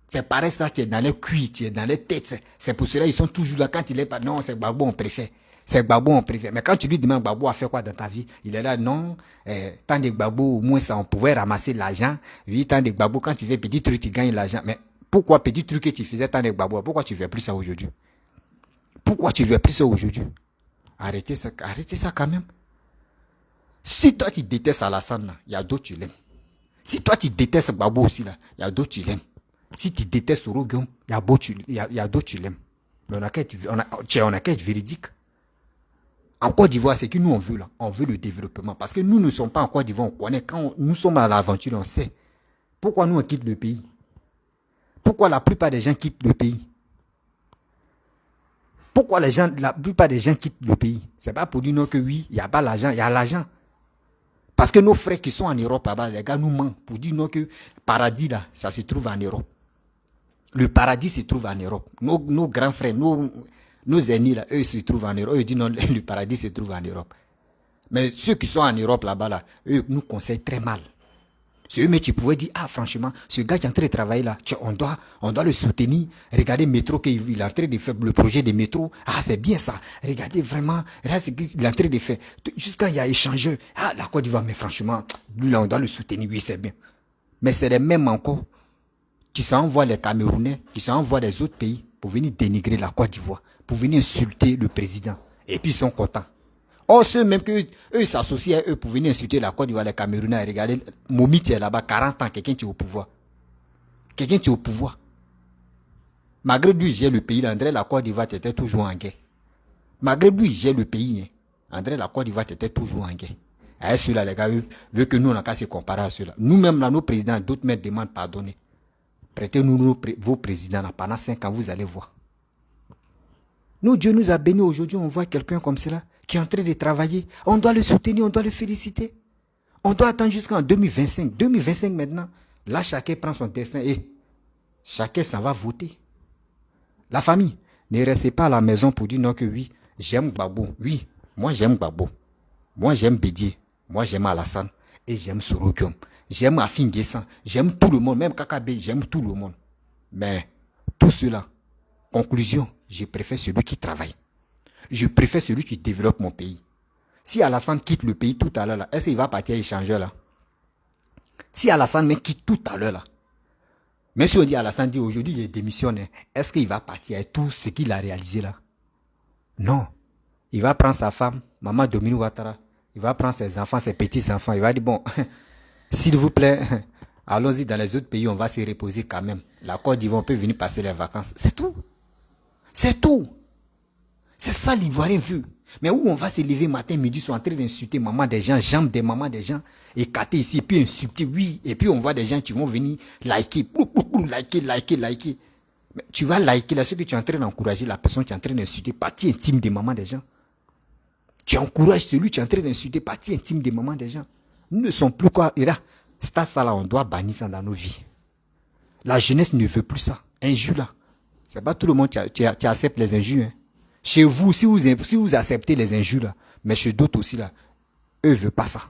Ces paresses-là, tu es dans les cuits, tu es dans les têtes. C'est pour cela qu'ils sont toujours là. Quand il est pas, non, c'est Gbagbo, on préfère. C'est Gbagbo, on préfère. Mais quand tu lui demandes Gbagbo a fait quoi dans ta vie, il est là, non, tant de Gbagbo, au moins ça, on pouvait ramasser l'argent. Oui, tant de Gbagbo, quand tu fais petit truc, tu gagnes l'argent. Mais pourquoi petit truc que tu faisais tant de Gbagbo, pourquoi tu ne fais plus ça aujourd'hui? Pourquoi tu ne fais plus ça aujourd'hui? Arrêtez ça quand même. Si toi tu détestes Alassane, il y a d'autres tu l'aimes. Si toi tu détestes Gbagbo aussi, il y a d'autres tu l'aimes. Si tu détestes Oroguion, il y a d'autres tu l'aimes. Mais on a qu'à être véridique. En Côte d'Ivoire, c'est que nous on veut là. On veut le développement. Parce que nous ne sommes pas en Côte d'Ivoire, on connaît. Quand nous sommes à l'aventure, on sait. Pourquoi nous on quitte le pays? Pourquoi la plupart des gens quittent le pays? Pourquoi la plupart des gens quittent le pays? C'est pas pour dire non que oui, il n'y a pas l'argent, il y a l'argent. Parce que nos frères qui sont en Europe là-bas, les gars nous mentent pour dire non que le paradis là, ça se trouve en Europe. Le paradis se trouve en Europe. Nos grands frères, nos ennemis là, eux se trouvent en Europe. Eux disent non, le paradis se trouve en Europe. Mais ceux qui sont en Europe là-bas là, eux nous conseillent très mal. C'est eux mais qui pouvaient dire, ah franchement, ce gars qui est en train de travailler là, on doit le soutenir. Regardez le métro qu'il est en train de faire, le projet de métro. Ah c'est bien ça. Regardez vraiment, là c'est qu'il est en train de faire. Jusqu'à il y a échangeur. Ah la Côte d'Ivoire, mais franchement, lui là on doit le soutenir, oui c'est bien. Mais c'est les mêmes encore qui s'envoient les Camerounais, qui s'envoient les autres pays pour venir dénigrer la Côte d'Ivoire, pour venir insulter le président. Et puis ils sont contents. Or, ceux même que eux s'associent à eux pour venir insulter la Côte d'Ivoire, les Camerounais, regardez, Momi est là-bas, 40 ans, quelqu'un qui est au pouvoir. Quelqu'un qui est au pouvoir. Malgré lui, j'ai le pays, André, la Côte d'Ivoire était toujours en guerre. Malgré lui, j'ai le pays, André, la Côte d'Ivoire était toujours en guerre. Ah, ceux-là, les gars, veulent que nous, on n'a qu'à se comparer à ceux-là. Nous-mêmes, là, nos présidents, d'autres maîtres demandent pardonner. Prêtez-nous vos présidents là, pendant 5 ans, vous allez voir. Nous, Dieu nous a bénis aujourd'hui, on voit quelqu'un comme cela, qui est en train de travailler. On doit le soutenir, on doit le féliciter. On doit attendre jusqu'en 2025. 2025 maintenant, là, chacun prend son destin et chacun s'en va voter. La famille, ne restez pas à la maison pour dire non que oui, j'aime Gbagbo. Oui, moi j'aime Gbagbo. Moi j'aime Bédié. Moi j'aime Alassane. Et j'aime Sorokiom. J'aime Afin Guessan. J'aime tout le monde. Même Kakabe, j'aime tout le monde. Mais tout cela, conclusion, je préfère celui qui travaille. Je préfère celui qui développe mon pays. Si Alassane quitte le pays tout à l'heure, est-ce qu'il va partir échanger là? Si Alassane me quitte tout à l'heure là, même si on dit Alassane dit aujourd'hui il démissionne, est-ce qu'il va partir avec tout ce qu'il a réalisé là? Non. Il va prendre sa femme, Maman Dominique Ouattara, il va prendre ses enfants, ses petits-enfants, il va dire bon, s'il vous plaît, allons-y dans les autres pays, on va se reposer quand même. La Côte d'Ivoire, on peut venir passer les vacances. C'est tout. C'est tout. C'est ça l'Ivoirien veut. Mais où on va se lever matin, midi, sont en train d'insulter maman des gens, jambes des mamans des gens, écarter ici, et puis insulter, oui. Et puis on voit des gens qui vont venir liker, liker. Mais tu vas liker là, ce que tu es en train d'encourager la personne qui est en train d'insulter, partie intime des mamans des gens. Tu encourages celui qui est en train d'insulter, partie intime des mamans des gens. Nous ne sommes plus quoi. Et là, ça là, on doit bannir ça dans nos vies. La jeunesse ne veut plus ça. Injure là. C'est pas tout le monde qui accepte les injures. Hein. Chez vous, si vous acceptez les injures là, mais chez d'autres aussi là, eux ne veulent pas ça.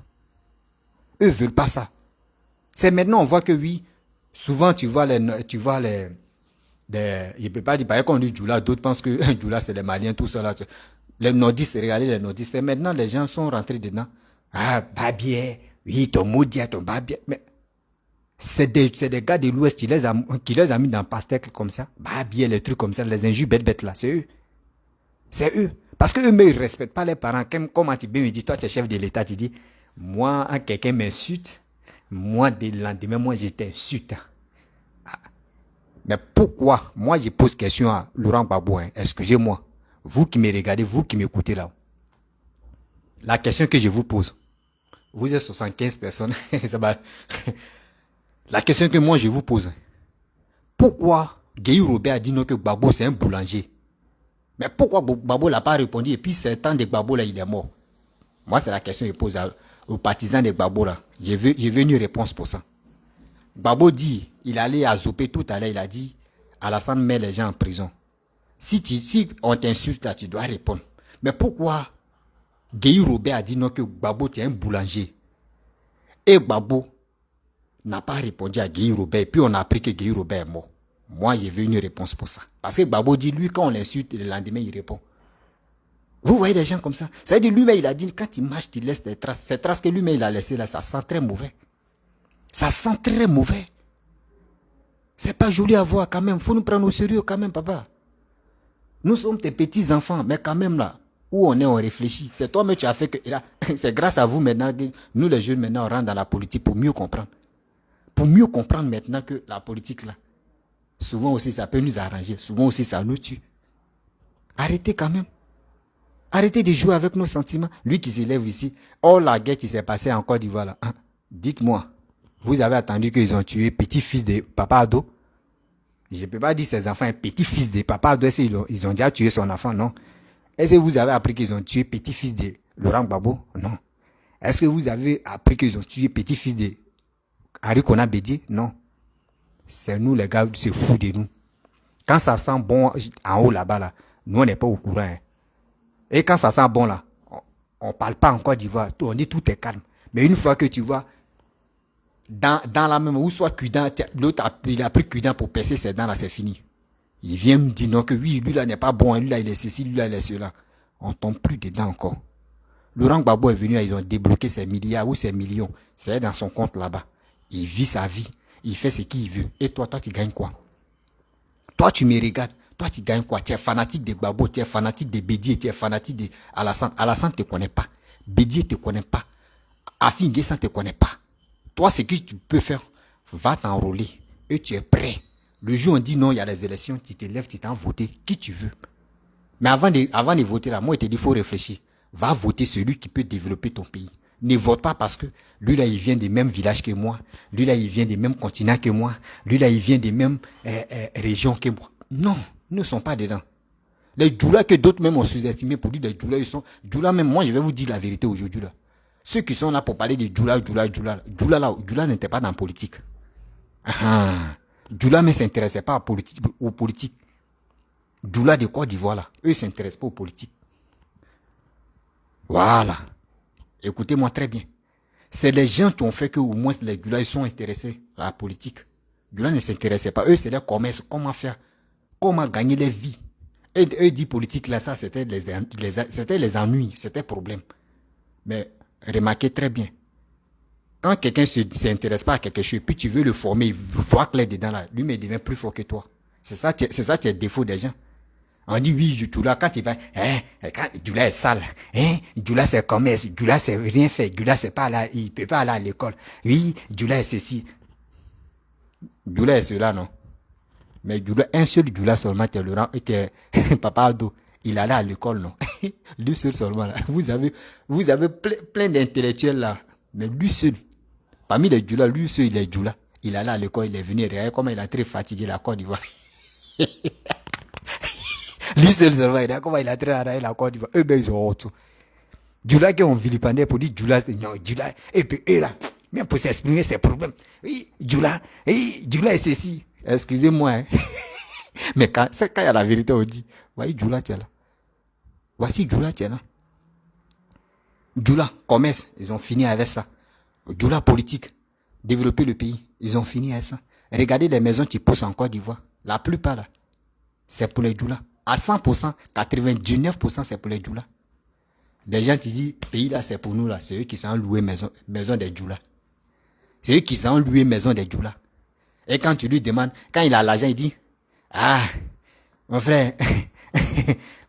Eux ne veulent pas ça. C'est maintenant on voit que oui, souvent tu vois je ne peux pas dire, par exemple, on dit Djoula, d'autres pensent que Djoula c'est les Maliens, tout ça là. Les nordistes, regardez les nordistes. Et maintenant, les gens sont rentrés dedans. Ah, Babier, oui, ton Moudia, ton Babier. Mais c'est des gars de l'Ouest qui les a mis dans pastèque comme ça. Babier, les trucs comme ça, les injures bêtes là, c'est eux. C'est eux. Parce qu'eux, ils ne respectent pas les parents. Comme Antibé me dit, toi, tu es chef de l'État, tu dis, moi, quand quelqu'un m'insulte, moi, dès le lendemain, moi, je t'insulte. Ah. Mais pourquoi? Moi, je pose question à Laurent Gbagbo, hein. Excusez-moi. Vous qui me regardez, vous qui m'écoutez là. La question que je vous pose. Vous êtes 75 personnes. La question que moi je vous pose. Pourquoi Guéhi Robert a dit non que Gbagbo c'est un boulanger? Mais pourquoi Gbagbo n'a pas répondu et puis 7 ans de Gbagbo là il est mort? Moi c'est la question que je pose aux partisans de Gbagbo là. J'ai vu une réponse pour ça. Gbagbo dit, il allait à Zopé tout à l'heure, il a dit, Alassane met les gens en prison. Si on t'insulte là, tu dois répondre. Mais pourquoi Guéhi Robert a dit non que Gbagbo est un boulanger? Et Gbagbo n'a pas répondu à Guéhi Robert. Et puis on a appris que Guéhi Robert est mort. Moi, j'ai vu une réponse pour ça. Parce que Gbagbo dit, lui, quand on l'insulte, le lendemain, il répond. Vous voyez des gens comme ça. Ça veut dire, lui-même, il a dit, quand il marche, il laisse des traces. Ces traces que lui-même, il a laissées là, ça sent très mauvais. Ça sent très mauvais. C'est pas joli à voir quand même. Faut nous prendre au sérieux quand même, papa. Nous sommes tes petits-enfants, mais quand même là, où on est, on réfléchit. C'est toi-même tu as fait que... Là, c'est grâce à vous maintenant que nous les jeunes maintenant on rentre dans la politique pour mieux comprendre. Pour mieux comprendre maintenant que la politique là, souvent aussi ça peut nous arranger, souvent aussi ça nous tue. Arrêtez quand même. Arrêtez de jouer avec nos sentiments. Lui qui s'élève ici, oh la guerre qui s'est passée en Côte d'Ivoire là. Hein? Dites-moi, vous avez attendu qu'ils ont tué petit-fils de Papa Ado? Je ne peux pas dire ses enfants, un petit-fils de Papa Ado, ils ont déjà tué son enfant, non? Est-ce que vous avez appris qu'ils ont tué petit-fils de Laurent Gbagbo? Non. Est-ce que vous avez appris qu'ils ont tué petit-fils de Arikona Bédié? Non. C'est nous les gars, c'est fou de nous. Quand ça sent bon en haut là-bas, là, nous on n'est pas au courant. Hein. Et quand ça sent bon là, on ne parle pas en Côte d'Ivoire, on dit tout est calme. Mais une fois que tu vois, dans la même, ou soit Cudan, l'autre il a pris Cudan pour percer ses dents là, c'est fini. Il vient me dire non que oui, lui là n'est pas bon, lui là il est ceci, lui là il est cela. On ne tombe plus dedans encore. Laurent Gbagbo est venu, ils ont débloqué ses milliards ou ses millions. C'est dans son compte là-bas. Il vit sa vie. Il fait ce qu'il veut. Et toi, tu gagnes quoi? Toi, tu me regardes. Toi, tu gagnes quoi? Tu es fanatique de Gbagbo, tu es fanatique de Bédié, tu es fanatique de Alassane. Alassane ne te connaît pas. Bédié ne te connaît pas. Afin Guessan ne te connaît pas. Toi, ce que tu peux faire, va t'enrôler. Et tu es prêt. Le jour où on dit non, il y a les élections, tu te lèves, tu t'en voter. Qui tu veux. Mais avant de voter là, moi, je te dis, il faut réfléchir. Va voter celui qui peut développer ton pays. Ne vote pas parce que lui là, il vient des mêmes villages que moi. Lui là, il vient des mêmes continents que moi. Lui là, il vient des mêmes régions que moi. Non, ils ne sont pas dedans. Les Djoula que d'autres même ont sous-estimé pour dire des Djoula, ils sont... Djoula même, moi je vais vous dire la vérité aujourd'hui là. Ceux qui sont là pour parler de Djoula Djoula n'était pas dans la politique. Djoula ne s'intéressait pas aux politiques. Djoula de Côte d'Ivoire là, eux ne s'intéressent pas aux politiques. Voilà. Écoutez-moi très bien. C'est les gens qui ont fait que au moins les Djoula ils sont intéressés à la politique. Djoula ne s'intéressait pas. Eux, c'est leur commerce. Comment faire? Comment gagner leur vie? Et eux disent politique là, ça c'était les ennuis, c'était problème. Mais remarquez très bien. Quand quelqu'un ne s'intéresse pas à quelque chose, puis tu veux le former, il voit clair dedans là, lui mais il devient plus fort que toi. C'est ça qui est le défaut des gens. On dit oui, Djoula, quand il va, quand Djoula est sale, Djoula c'est commerce, Djoula c'est rien fait, Djoula c'est pas là, il peut pas aller à l'école. Oui, Djoula est ceci. Djoula est cela, non? Mais Djoula, un seul Djoula seulement, que Papa Ado, il allait à l'école, non? Lui seul seulement, là. Vous avez plein d'intellectuels là, mais lui seul, parmi les Djoula, lui seul, il est Djoula. Il allait à l'école, il est venu, regardez comment il a très fatigué la Côte d'Ivoire. Lui seul seulement, il a comment il a très arrêté la Côte d'Ivoire. Eux, ben, ils ont autre. Djoula qui ont vilipendé pour dire Djoula, non, Djoula, et puis eux là, même pour s'exprimer ses problèmes. Oui, Djoula est ceci. Excusez-moi, hein. Mais quand il y a la vérité, on dit, voyez Djoula, tu es là. Voici Djoula, tu es là. Djoula, commerce, ils ont fini avec ça. Djoula, politique, développer le pays, ils ont fini avec ça. Regardez les maisons qui poussent en Côte d'Ivoire. La plupart, là, c'est pour les Djoula. À 100%, 99%, c'est pour les Djoula. Des gens qui disent, pays là, c'est pour nous, là. C'est eux qui sont loués maison des Djoula. C'est eux qui sont loués maison des Djoula. Et quand tu lui demandes, quand il a l'argent, il dit, ah, mon frère,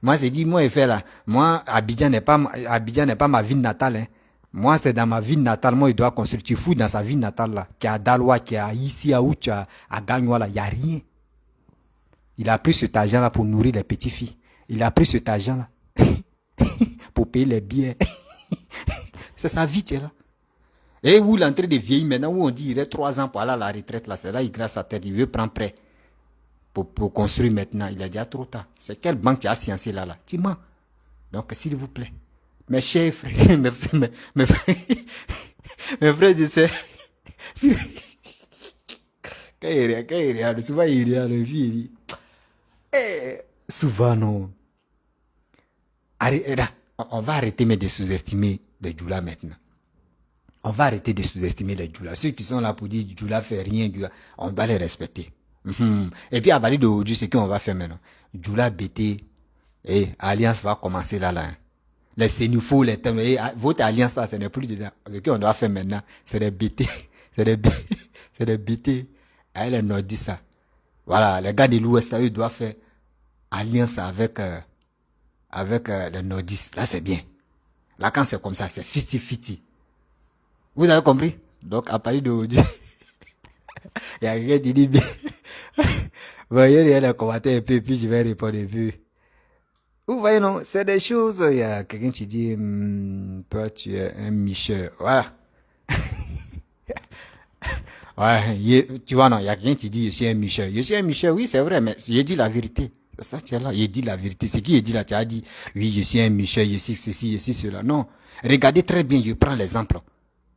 moi, c'est dit, moi, il fait là, moi, Abidjan n'est pas ma ville natale, hein. Moi, c'est dans ma ville natale, moi, il doit construire, tu fous dans sa ville natale, là, qui est à Daloa, qui est à ici, à Ouch, à Gagnoa, là, il n'y a rien. Il a pris cet argent-là pour nourrir les petites filles. Il a pris cet argent-là pour payer les billets. C'est sa vie, tu es là. Et où l'entrée des vieilles, maintenant, où on dit il reste 3 ans pour aller à la retraite, là, c'est là, il graisse sa tête, il veut prendre prêt pour construire maintenant. Il a déjà trop tard. C'est quelle banque qui a sciencé là, là? Tu mens. Donc, s'il vous plaît, mes chers frères, mes frères, je sais, quand il regarde, souvent il regarde le vieux, il dit, souvent non. On va arrêter de sous-estimer les Djoula maintenant. On va arrêter de sous-estimer les Djoula. Ceux qui sont là pour dire Djoula fait rien, Djoula, on doit les respecter. Et puis à partir d'aujourd'hui, c'est qu'on va faire maintenant. Djoula BT, Alliance va commencer là. Hein. Les Sénufo, les thèmes, votre alliance là, ce n'est plus dedans. Ce qu'on doit faire maintenant, c'est des BT. C'est des BT. Les nordistes, ça. Voilà, les gars de l'Ouest, eux doivent faire alliance avec les nordistes. Là, c'est bien. Là, quand c'est comme ça, c'est fiti-fiti. Vous avez compris? Donc, à partir d'aujourd'hui, il y a quelqu'un qui dit bien. Voyez, il y a les commentaires un peu, puis je vais répondre un peu. Vous voyez, non? C'est des choses, il y a quelqu'un qui dit, toi, tu es un Michel. Voilà. Ouais, tu vois, non, il y a quelqu'un qui dit, je suis un Michel. Je suis un Michel, oui, c'est vrai, mais je dis la vérité. Ça, tu es là, il dit la vérité. C'est qui il dit là, tu as dit, oui, je suis un Michel, je suis ceci, je suis cela. Non. Regardez très bien, je prends l'exemple.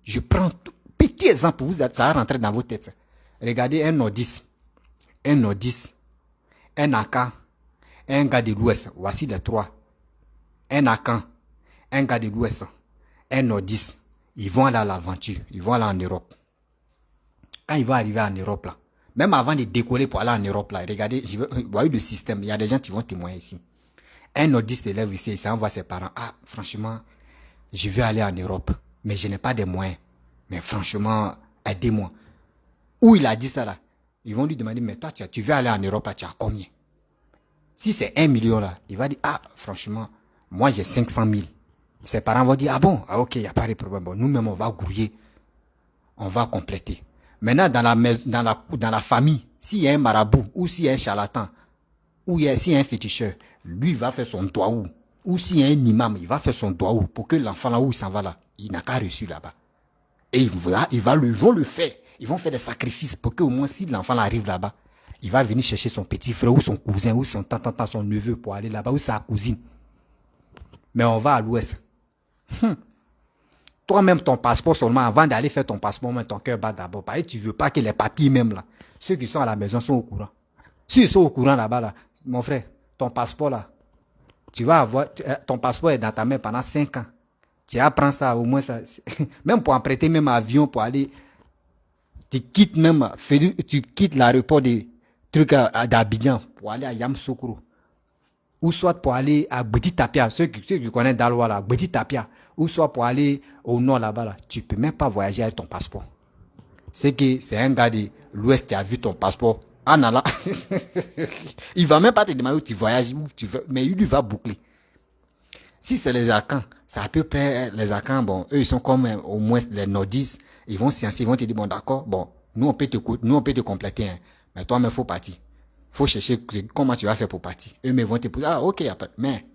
Je prends petit exemple, ça va rentrer dans vos têtes. Regardez un nordiste, un Akan, un gars de l'Ouest. Voici les trois. Un Akan, un gars de l'Ouest, un nordiste. Ils vont aller à l'aventure, ils vont aller en Europe. Quand ils vont arriver en Europe, là, même avant de décoller pour aller en Europe, là, regardez, vous voyez le système, il y a des gens qui vont témoigner ici. Un nordiste élève ici, il s'envoie ses parents. Ah, franchement, je veux aller en Europe, mais je n'ai pas de moyens. Mais franchement, aidez-moi. Où il a dit ça là? Ils vont lui demander, mais toi, tu veux aller en Europe, tu as combien? Si c'est 1 million là, il va dire, ah, franchement, moi j'ai 500 000. Ses parents vont dire, ah bon, ah ok, il n'y a pas de problème. Bon, nous-mêmes, on va grouiller, on va compléter. Maintenant, dans la famille, s'il y a un marabout, ou s'il y a un charlatan, ou s'il y a un féticheur, lui, il va faire son toit où Ou s'il y a un imam, il va faire son doigt pour que l'enfant là où il s'en va là, il n'a qu'à reçu là-bas. Et ils vont le faire. Ils vont faire des sacrifices pour que au moins si l'enfant là arrive là-bas, il va venir chercher son petit frère ou son cousin ou son tante, son neveu pour aller là-bas ou sa cousine. Mais on va à l'ouest. Toi-même, ton passeport seulement, avant d'aller faire ton passeport, même ton cœur bat d'abord. Parce que tu ne veux pas que les papiers même là, ceux qui sont à la maison sont au courant. S'ils sont au courant là-bas, là, mon frère, ton passeport là, tu vas avoir, ton passeport est dans ta main pendant 5 ans. Tu apprends ça, au moins ça. Même pour emprunter même avion, pour aller, tu quittes même, tu quittes l'aéroport des trucs d'Abidjan pour aller à Yamoussoukro. Ou soit pour aller à Beti Tapia, ceux qui connaissent Daloa là, Beti Tapia, ou soit pour aller au nord là-bas là, tu peux même pas voyager avec ton passeport. C'est que c'est un gars de l'Ouest qui a vu ton passeport. En allant, il va même pas te demander où tu voyages, où tu veux, mais il lui va boucler. Si c'est les Akans, c'est à peu près les Akans, bon, eux ils sont comme au moins les nordistes, ils vont sciencer, ils vont te dire bon d'accord, bon, nous on peut te compléter, hein, mais toi mais faut partir. Faut chercher comment tu vas faire pour partir. Eux mais vont te poser, ah ok, mais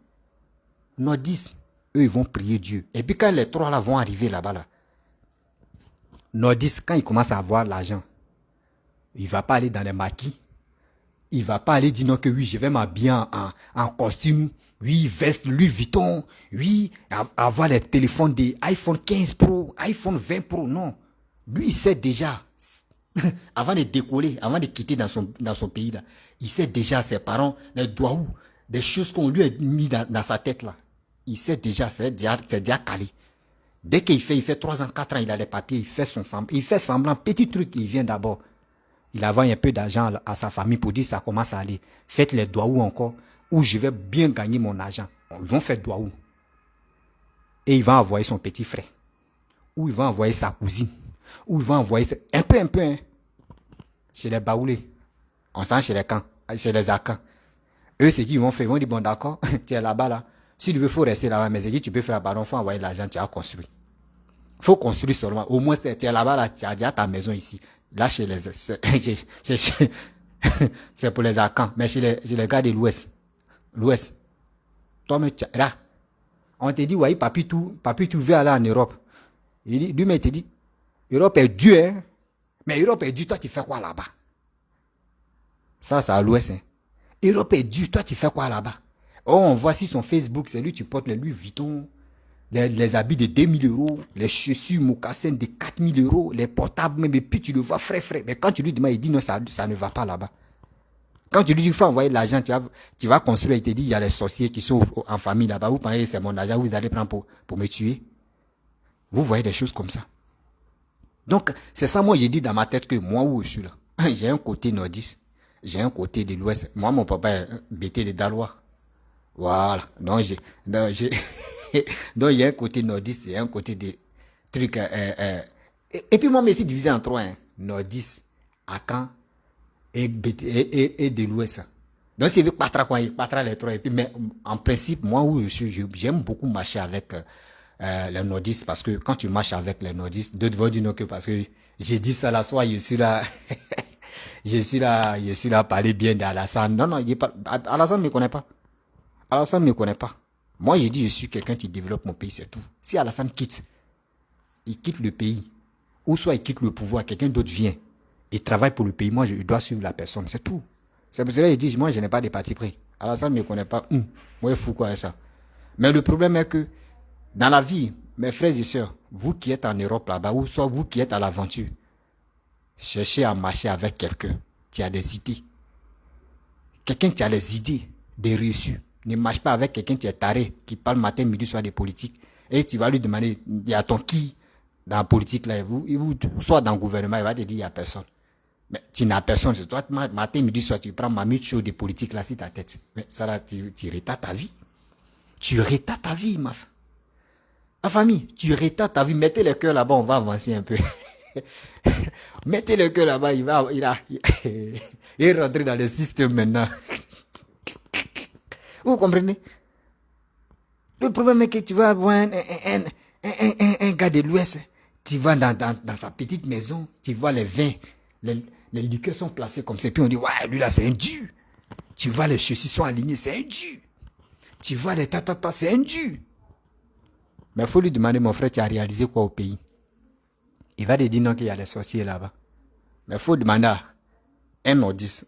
nordistes, eux ils vont prier Dieu. Et puis quand les trois là vont arriver là-bas là, nordistes quand ils commencent à avoir l'argent, il va pas aller dans les maquis. Il va pas aller dire non que oui, je vais m'habiller en costume. Oui, veste Louis Vuitton. Oui, avoir les téléphones des iPhone 15 Pro, iPhone 20 Pro. Non. Lui, il sait déjà. Avant de décoller, avant de quitter dans son pays là, il sait déjà ses parents, les doigts où, des choses qu'on lui a mis dans sa tête là. Il sait déjà, c'est déjà calé. Dès qu'il fait 3 ans, 4 ans, il a les papiers, il fait semblant, petit truc, il vient d'abord. Il envoie un peu d'argent à sa famille pour dire ça commence à aller. Faites les doigts encore, où je vais bien gagner mon argent. Ils vont faire doigts. Et il va envoyer son petit frère. Ou il va envoyer sa cousine. Ou il va envoyer un peu, hein, chez les Baoulés. On sent chez les camps, chez les Akans. Eux, c'est qu'ils vont faire, ils vont dire bon d'accord, tu es là-bas là. Si tu veux, il faut rester là-bas. Mais c'est que tu peux faire là-bas, il faut envoyer l'argent, tu as construit. Il faut construire seulement. Au moins, tu es là-bas là, tu as déjà ta maison ici. Là, chez les, c'est pour les Akans, mais chez les gars de l'Ouest, toi, là, on te dit, ouais, papi, tu veux aller en Europe. Lui, il te dit, Europe est Dieu, hein. Mais Europe est Dieu, toi, tu fais quoi là-bas? Ça, c'est à l'Ouest, hein. Europe est Dieu, toi, tu fais quoi là-bas? Oh, on voit sur son Facebook, c'est lui, tu portes les Louis Vuitton. Les habits de 2000 €, les chaussures mocassins de 4000 €, les portables même, et puis tu le vois frais. Mais quand tu lui demandes, il dit non, ça ne va pas là-bas. Quand tu lui dis qu'il faut envoyer de l'argent, tu vas construire, il te dit il y a les sorciers qui sont en famille là-bas, vous pensez que c'est mon argent, vous allez prendre pour me tuer. Vous voyez des choses comme ça. Donc, c'est ça, moi, j'ai dit dans ma tête que moi, où je suis là, j'ai un côté nordiste, j'ai un côté de l'Ouest. Moi, mon papa est bêté de Dalois. Voilà. Donc, donc, il y a un côté nordiste et un côté des trucs. Et puis, moi, je suis divisé en 3. Hein. Nordiste, Akan et de l'Ouest. Donc, c'est Patra les 3. Et puis, mais en principe, moi, où je suis, j'aime beaucoup marcher avec les nordistes parce que quand tu marches avec les nordistes, d'autres vont dire non que parce que j'ai dit ça la soirée, je suis là. je suis là à parler bien d'Alassane. Non, Alassane ne me connaît pas. Alassane ne me connaît pas. Moi, j'ai dit, je suis quelqu'un qui développe mon pays, c'est tout. Si Alassane il quitte le pays, ou soit il quitte le pouvoir, quelqu'un d'autre vient et travaille pour le pays, moi, je dois suivre la personne, c'est tout. C'est pour cela qu'il dit, moi, je n'ai pas de parti pris. Alassane ne me connaît pas. Moi, il faut quoi ça. Mais le problème est que, dans la vie, mes frères et sœurs, vous qui êtes en Europe là-bas, ou soit vous qui êtes à l'aventure, cherchez à marcher avec quelqu'un qui a des idées. Quelqu'un qui a les idées, des reçus. Ne marche pas avec quelqu'un qui est taré, qui parle matin, midi, soir des politiques. Et tu vas lui demander, il y a ton qui dans la politique là, soit dans le gouvernement, il va te dire, il n'y a personne. Mais tu n'as personne, c'est toi, matin, midi, soir, tu prends ma mythe chaud des politiques là, sur ta tête. Mais ça là, tu retardes ta vie. Tu retardes ta vie, ma famille, tu retardes ta vie. Mettez le cœur là-bas, on va avancer un peu. Mettez le cœur là-bas, il est rentré dans le système maintenant. Vous comprenez? Le problème est que tu vas avoir un gars de l'Ouest, tu vas dans sa petite maison, tu vois les vins, les liqueurs sont placés comme ça, puis on dit, ouais, lui là c'est un dieu. Tu vois les chaussures sont alignées, c'est un dieu. Tu vois les tatata, c'est indu. Mais il faut lui demander, mon frère, tu as réalisé quoi au pays? Il va te dire non qu'il y a des sorciers là-bas. Mais il faut demander à un nordiste.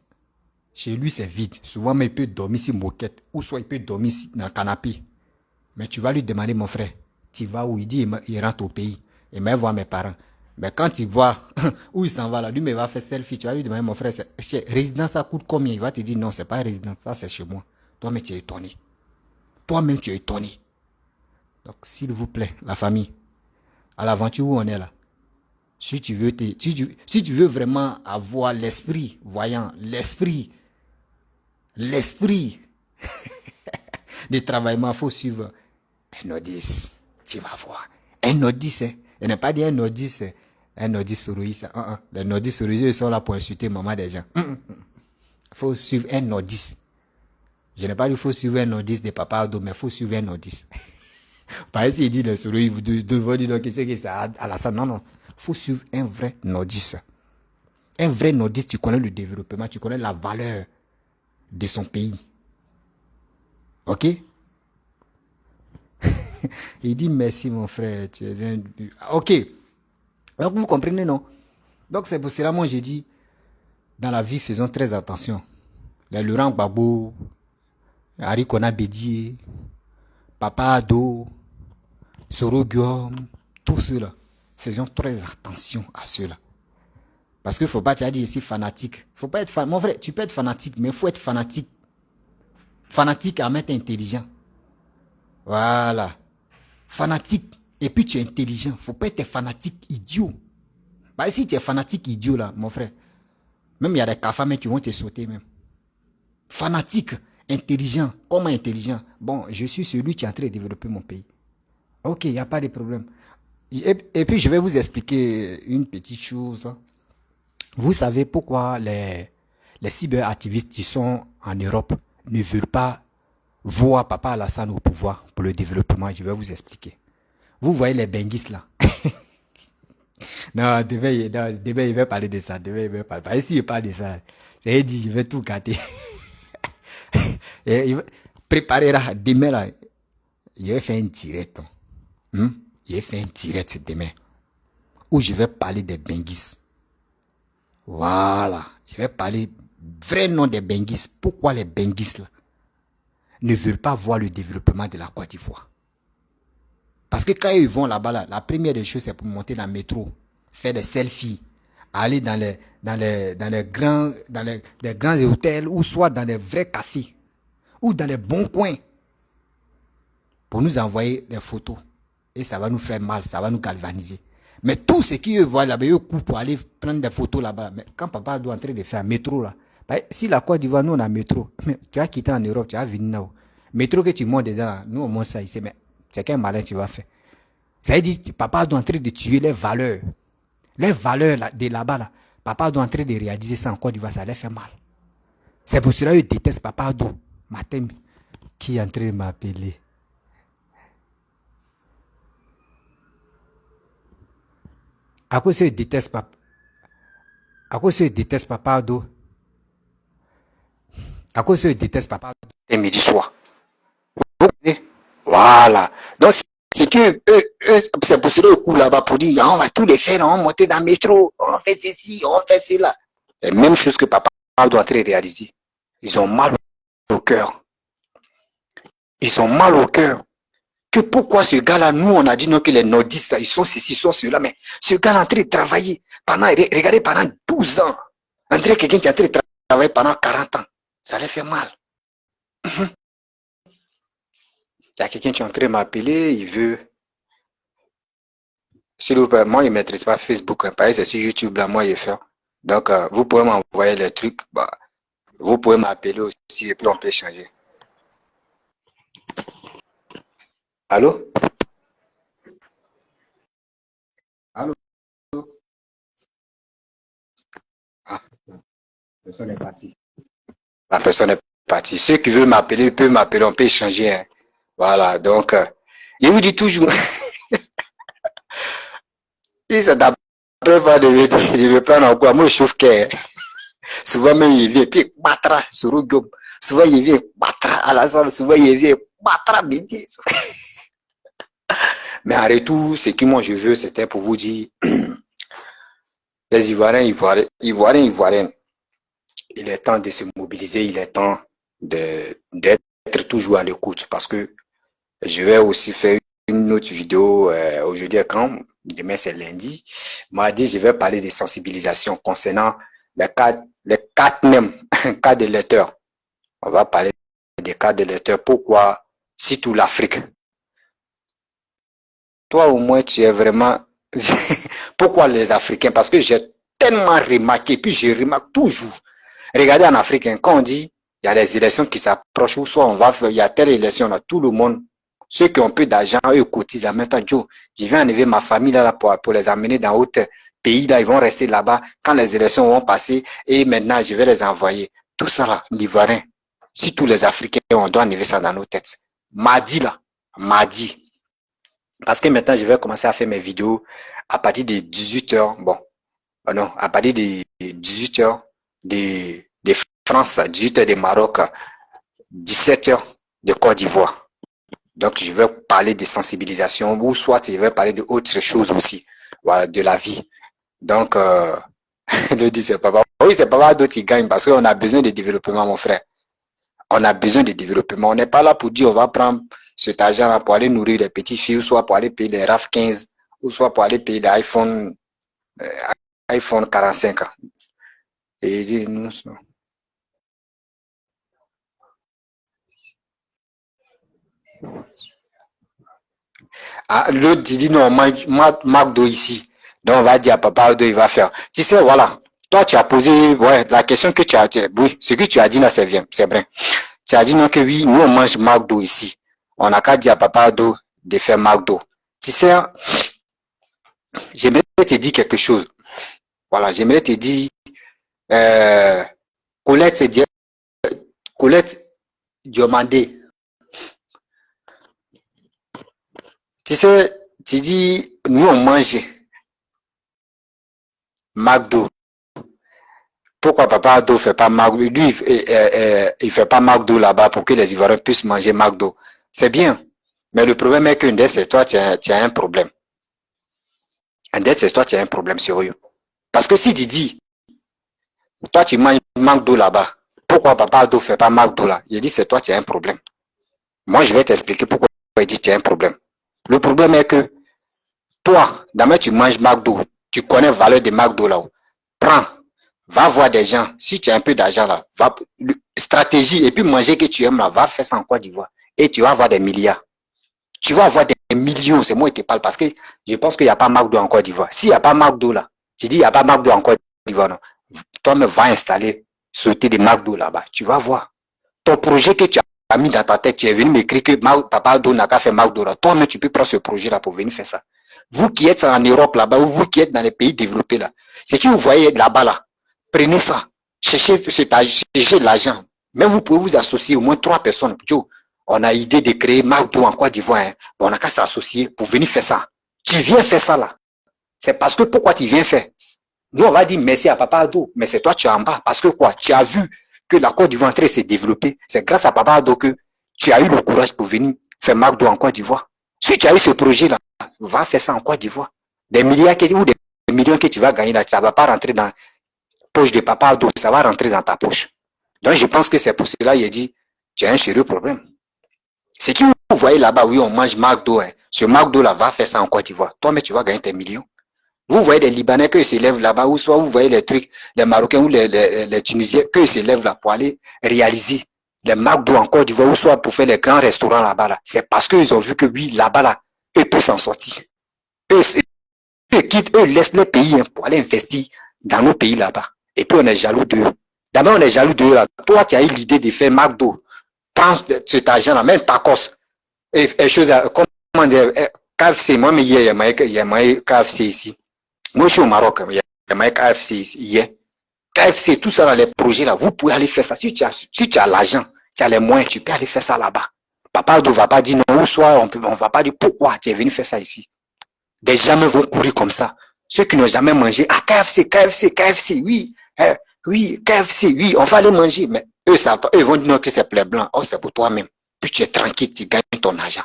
Chez lui, c'est vide. Souvent, mais il peut dormir sur moquette. Ou soit il peut dormir dans le canapé. Mais tu vas lui demander, mon frère, tu vas où? Il dit, il rentre au pays. Il va voir mes parents. Mais quand il voit où il s'en va là, lui, il va faire selfie. Tu vas lui demander, mon frère, résidence, ça coûte combien? Il va te dire, non, c'est pas résidence, ça c'est chez moi. Toi-même, tu es étonné. Toi-même, tu es étonné. Donc, s'il vous plaît, la famille, à l'aventure où on est là, si tu veux vraiment avoir l'esprit voyant, l'esprit de travaillement, il faut suivre un nordiste. Tu vas voir. Un nordiste, hein. Il n'a pas dit un nordiste souris. Les nordistes souris, ils sont là pour insulter maman des gens. Il faut suivre un nordiste. Je n'ai pas dit qu'il faut suivre un nordiste de papa Ado, mais il faut suivre un nordiste. Par exemple, s'il dit le souris, vous devez dire que c'est à la salle. Non, non. Il faut suivre un vrai nordiste. Un vrai nordiste, tu connais le développement, tu connais la valeur de son pays. Ok? Il dit merci mon frère, tu es un... Ok. Donc vous comprenez, non? Donc c'est pour cela, moi j'ai dit, dans la vie, faisons très attention. Les Laurent Gbagbo, Harry Kona Bédié, Papa Ado, Soro Guillaume, tous ceux-là. Faisons très attention à ceux-là. Parce qu'il ne faut pas, tu as dit ici, fanatique. Faut pas être mon frère, tu peux être fanatique, mais il faut être fanatique. Fanatique à mettre intelligent. Voilà. Fanatique. Et puis tu es intelligent. Il ne faut pas être fanatique idiot. Bah, si tu es fanatique idiot là, mon frère, même il y a des cafards qui vont te sauter même. Fanatique, intelligent. Comment intelligent? Bon, je suis celui qui est en train de développer mon pays. Ok, il n'y a pas de problème. Et puis je vais vous expliquer une petite chose là. Vous savez pourquoi les cyberactivistes qui sont en Europe ne veulent pas voir Papa Alassane au pouvoir pour le développement? Je vais vous expliquer. Vous voyez les benguistes là. Non, demain, il va parler de ça. Demain, il va parler. Parce que s'il parle de ça, c'est dit, je vais tout gâter. Et il va préparer là, demain là, je vais faire un direct. Je vais faire un direct demain. Où je vais parler des benguistes. Voilà. Je vais parler vrai nom des benguistes. Pourquoi les benguistes là ne veulent pas voir le développement de la Côte d'Ivoire? Parce que quand ils vont là-bas, là, la première des choses, c'est pour monter dans le métro, faire des selfies, aller dans les grands hôtels, ou soit dans les vrais cafés, ou dans les bons coins, pour nous envoyer des photos. Et ça va nous faire mal, ça va nous galvaniser. Mais tout ce qu'ils voient là-bas, ils courent pour aller prendre des photos là-bas. Mais quand papa doit entrer de faire un métro là, si la Côte d'Ivoire, nous on a un métro, mais tu as quitté en Europe, tu as venu là. Métro que tu montes dedans, là, nous on monte ça ici, mais c'est quel malin tu vas faire. Ça veut dire que papa doit entrer de tuer les valeurs. Les valeurs là, de là-bas, là, papa doit entrer de réaliser ça en Côte d'Ivoire, ça leur fait mal. C'est pour cela que je déteste papa Ado. Matin, qui est en train de m'appeler? À cause je déteste papa. À cause je déteste papa Ado. À cause je déteste papa Ado. Et midi soir. Vous comprenez? Voilà. Donc c'est que c'est pour cela le coup là-bas pour dire on va tous les faire, on va monter dans le métro, on fait ceci, on fait cela. La même chose que papa doit être réalisé. Ils ont mal au cœur. Ils ont mal au cœur. Que pourquoi ce gars-là, nous on a dit non que les nordistes, ils sont ceci, ils sont cela, mais ce gars-là est en train de travailler regardez, pendant 12 ans. En train quelqu'un qui est en train de travailler pendant 40 ans. Ça les fait mal. Il y a quelqu'un qui est en train de m'appeler, il veut. S'il vous plaît, moi, je ne maîtrise pas Facebook. Par exemple, c'est sur YouTube, là, moi, je fais. Donc, vous pouvez m'envoyer les trucs. Bah, vous pouvez m'appeler aussi et puis on peut échanger. Allô? Allô? Ah, la personne est partie. La personne est partie. Ceux qui veulent m'appeler, peuvent m'appeler, on peut échanger. Hein. Voilà, donc, je vous dis toujours. Si c'est d'après pas de me prendre en quoi, moi je trouve que souvent même il vient, puis batra sur le gomme. Souvent il vient batra à la salle, souvent il vient Mais en retour, ce que moi je veux, c'était pour vous dire, les Ivoiriens, il est temps de se mobiliser, il est temps d'être toujours à l'écoute parce que je vais aussi faire une autre vidéo aujourd'hui quand demain c'est lundi. Mardi, je vais parler de sensibilisation concernant les quatre mêmes cas de lecteurs. On va parler des cas de lecteurs. Pourquoi, surtout l'Afrique. Toi au moins tu es vraiment... Pourquoi les Africains? Parce que j'ai tellement remarqué, puis je remarque toujours. Regardez en Afrique, quand on dit il y a les élections qui s'approchent, ou soit on va faire, il y a telle élection, là, tout le monde, ceux qui ont peu d'argent, eux cotisent en même temps. Joe, je vais enlever ma famille là pour les amener dans d'autres pays, là, ils vont rester là-bas quand les élections vont passer et maintenant je vais les envoyer. Tout ça là, l'Ivoirien, si tous les Africains, on doit enlever ça dans nos têtes. Mardi là, mardi. Parce que maintenant, je vais commencer à faire mes vidéos à partir de 18h. Bon, non, à partir de 18h de France, 18h de Maroc, 17h de Côte d'Ivoire. Donc, je vais parler de sensibilisation ou soit je vais parler d'autres choses aussi, voilà, de la vie. Donc, le dit c'est pas oui, c'est pas d'autres qui gagnent parce qu'on a besoin de développement, mon frère. On a besoin de développement. On n'est pas là pour dire on va prendre cet argent-là pour aller nourrir les petits filles, ou soit pour aller payer les RAF 15, ou soit pour aller payer les iPhone 45. Et nous, ah, l'autre dit non, McDo ici. Donc on va dire à papa Odo, il va faire. Tu sais, voilà. Toi, tu as posé, ouais, la question que tu as, oui, ce que tu as dit là, c'est bien, c'est vrai. Tu as dit non que oui, nous on mange McDo ici. On n'a qu'à dire à papa Odo de faire McDo. Tu sais, j'aimerais te dire quelque chose. Voilà, j'aimerais te dire, Colette Diomandé. Tu sais, tu dis, nous on mange McDo. Pourquoi papa Ado fait pas McDo? Lui, il fait pas McDo là-bas pour que les Ivoiriens puissent manger McDo. C'est bien. Mais le problème est qu'une c'est toi, tu as un problème. C'est toi, tu as un problème sérieux. Parce que si tu dis, toi, tu manges McDo là-bas, pourquoi papa Ado fait pas McDo là? Il dit, c'est toi, tu as un problème. Moi, je vais t'expliquer pourquoi il dit, tu as un problème. Le problème est que, toi, demain, tu manges McDo. Tu connais la valeur de McDo là. Prends. Va voir des gens, si tu as un peu d'argent là, va, stratégie, et puis manger que tu aimes là, va faire ça en Côte d'Ivoire. Et tu vas avoir des milliards. Tu vas avoir des millions, c'est moi qui te parle, parce que je pense qu'il n'y a pas McDo en Côte d'Ivoire. S'il n'y a pas McDo là, tu dis il n'y a pas McDo en Côte d'Ivoire, non. Toi-même va installer, sauter des McDo là-bas. Tu vas voir. Ton projet que tu as mis dans ta tête, tu es venu m'écrire que papa Do n'a qu'à faire McDo là. Toi-même, tu peux prendre ce projet là pour venir faire ça. Vous qui êtes en Europe là-bas, ou vous qui êtes dans les pays développés là, c'est que vous voyez là-bas là. Prenez ça, cherchez de l'argent. Mais vous pouvez vous associer au moins 3 personnes. Joe, on a idée de créer McDo en Côte d'Ivoire. Hein. Bon, on n'a qu'à s'associer pour venir faire ça. Tu viens faire ça là. C'est parce que pourquoi tu viens faire? Nous, on va dire merci à Papa Ado, mais c'est toi tu es en bas. Parce que quoi? Tu as vu que la Côte d'Ivoire s'est développée. C'est grâce à Papa Ado que tu as eu le courage pour venir faire McDo en Côte d'Ivoire. Si tu as eu ce projet là, va faire ça en Côte d'Ivoire. Des milliards ou des millions que tu vas gagner là, ça ne va pas rentrer dans poche de papa Ado, ça va rentrer dans ta poche. Donc je pense que c'est pour cela qu'il a dit, tu as un sérieux problème. C'est que vous voyez là-bas, oui, on mange McDo. Hein. Ce McDo là va faire ça en Côte d'Ivoire. Toi, mais tu vas gagner tes millions. Vous voyez des Libanais qui s'élèvent là-bas, ou soit vous voyez les trucs, les Marocains ou les Tunisiens qui s'élèvent là pour aller réaliser les McDo en Côte d'Ivoire, ou soit pour faire les grands restaurants là-bas. Là. C'est parce qu'ils ont vu que oui, là-bas, là, eux peuvent s'en sortir. Eux quittent, eux laissent les pays hein, pour aller investir dans nos pays là-bas. Et puis on est jaloux d'eux. D'abord on est jaloux d'eux là. Toi tu as eu l'idée de faire McDo. Prends cet argent là, même tacos. Et chose, comment dire, KFC, moi mais il y a KFC ici. Moi je suis au Maroc, il y a KFC ici. Hier. KFC, tout ça là, les projets là, vous pouvez aller faire ça. Si tu as l'argent, tu as les moyens, tu peux aller faire ça là-bas. Papa ne va pas dire non, ou soit on va pas dire pourquoi tu es venu faire ça ici. Des gens vont courir comme ça. Ceux qui n'ont jamais mangé, ah KFC, oui. Oui, KFC, oui, on va aller manger. Mais eux vont dire non que c'est plaid blanc. Oh, c'est pour toi-même. puis tu es tranquille, tu gagnes ton argent.